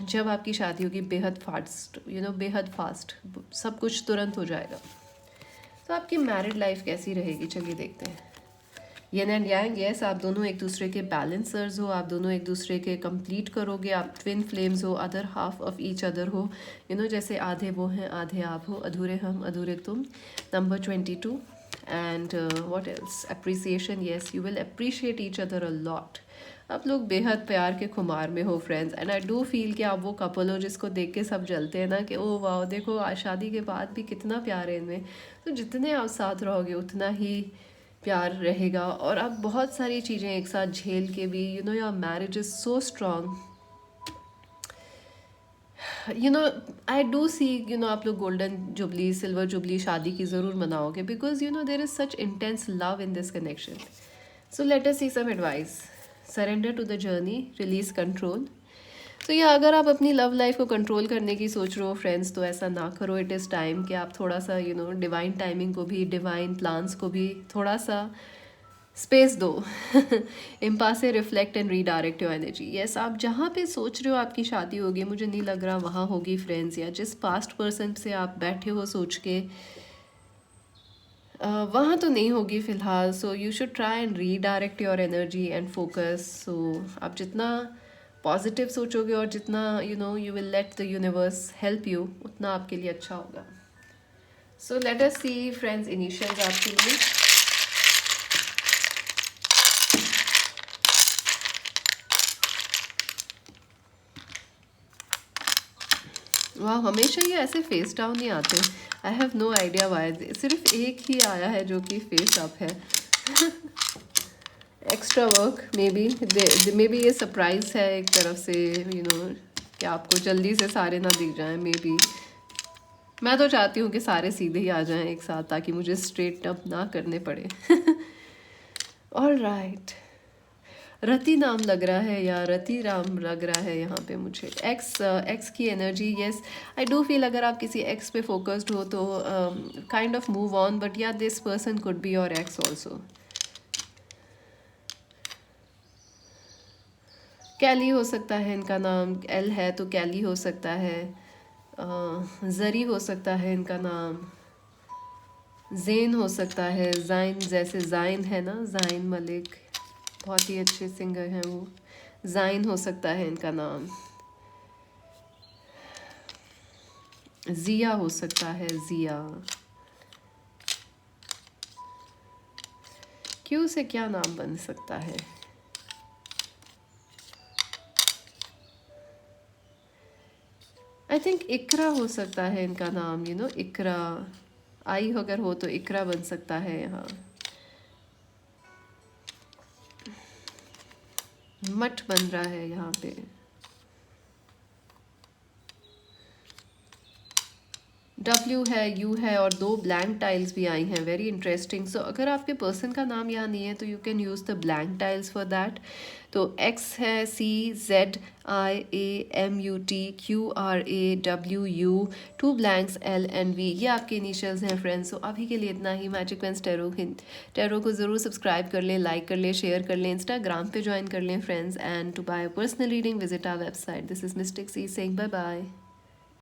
जब आपकी शादी होगी बेहद फास्ट, बेहद फास्ट सब कुछ तुरंत हो जाएगा। तो आपकी मैरिड लाइफ कैसी रहेगी, चलिए देखते हैं। येन एंड यांग, यस आप दोनों एक दूसरे के बैलेंसर्स हो, आप दोनों एक दूसरे के कंप्लीट करोगे, आप ट्विन फ्लेम्स हो, other half of each other हो, जैसे आधे वो हैं आधे आप हो, अधूरे हम अधूरे तुम। Number 22 and what else, appreciation, yes you will appreciate each other a lot. आप लोग बेहद प्यार के खुमार में हो friends, and I do feel कि आप वो कपल हो जिसको देख के सब जलते हैं ना कि ओ वाह देखो आज शादी के बाद भी कितना प्यार है इनमें। तो जितने आप साथ रहोगे उतना ही प्यार रहेगा, और आप बहुत सारी चीज़ें एक साथ झेल के भी your marriage is so strong. I do see आप लोग गोल्डन जुबली, सिल्वर जुबली शादी की ज़रूर मनाओगे, because there is such intense love in this connection. So let us see some advice. Surrender to the journey, release control. तो या अगर आप अपनी लव लाइफ को कंट्रोल करने की सोच रहे हो फ्रेंड्स, तो ऐसा ना करो। इट इज़ टाइम कि आप थोड़ा सा डिवाइन टाइमिंग को भी, डिवाइन प्लान्स को भी थोड़ा सा स्पेस दो। इम्पास से reflect and redirect your energy. Yes आप जहाँ पे सोच रहे हो आपकी शादी होगी, मुझे नहीं लग रहा वहाँ होगी फ्रेंड्स, या जिस पास्ट पर्सन से आप बैठे हो सोच के वहाँ तो नहीं होगी फ़िलहाल। So you should try and redirect your energy and focus. So आप जितना पॉजिटिव सोचोगे और जितना you will let the universe help you, उतना आपके लिए अच्छा होगा। So let us see friends initials आपके लिए। वाह हमेशा ये ऐसे फेस डाउन नहीं आते। I have no idea why, सिर्फ एक ही आया है जो कि फेस अप है। एक्स्ट्रा वर्क मे बी ये सरप्राइज है एक तरफ से, कि आपको जल्दी से सारे ना दिख जाएं। मे बी मैं तो चाहती हूँ कि सारे सीधे ही आ जाएं एक साथ, ताकि मुझे स्ट्रेट अप ना करने पड़े। ऑल राइट, रति नाम लग रहा है या रति राम लग रहा है यहाँ पे मुझे। एक्स की energy, yes I do feel अगर आप किसी एक्स पे फोकस्ड हो तो kind of move on, but या this person could be your ex also. Kelly हो सकता है इनका नाम, एल है तो कैली हो सकता है, जरी हो सकता है इनका नाम, जैन हो सकता है, जाइन जैसे जाइन है ना, जाइन मलिक बहुत ही अच्छे सिंगर हैं वो, जाइन हो सकता है इनका नाम, जिया हो सकता है, जिया। क्यों से क्या नाम बन सकता है, आई थिंक इकरा हो सकता है इनका नाम, इकरा। आई अगर हो तो इकरा बन सकता है यहाँ। मठ बन रहा है यहाँ पे। W है, U है और 2 ब्लैंक टाइल्स भी आई हैं, वेरी इंटरेस्टिंग। सो अगर आपके पर्सन का नाम यहाँ नहीं है तो you can use the blank tiles for that. तो X है, CZIAMUTQRAWU, 2 blanks L and V, ये आपके इनिशियल्स हैं फ्रेंड्स। तो अभी के लिए इतना ही। मैजिक पेन्स टैरो को ज़रूर सब्सक्राइब कर लें, लाइक कर लें, शेयर कर लें, इंस्टाग्राम पे ज्वाइन कर लें friends. And to buy personal reading visit our website. This is mistake C saying bye bye.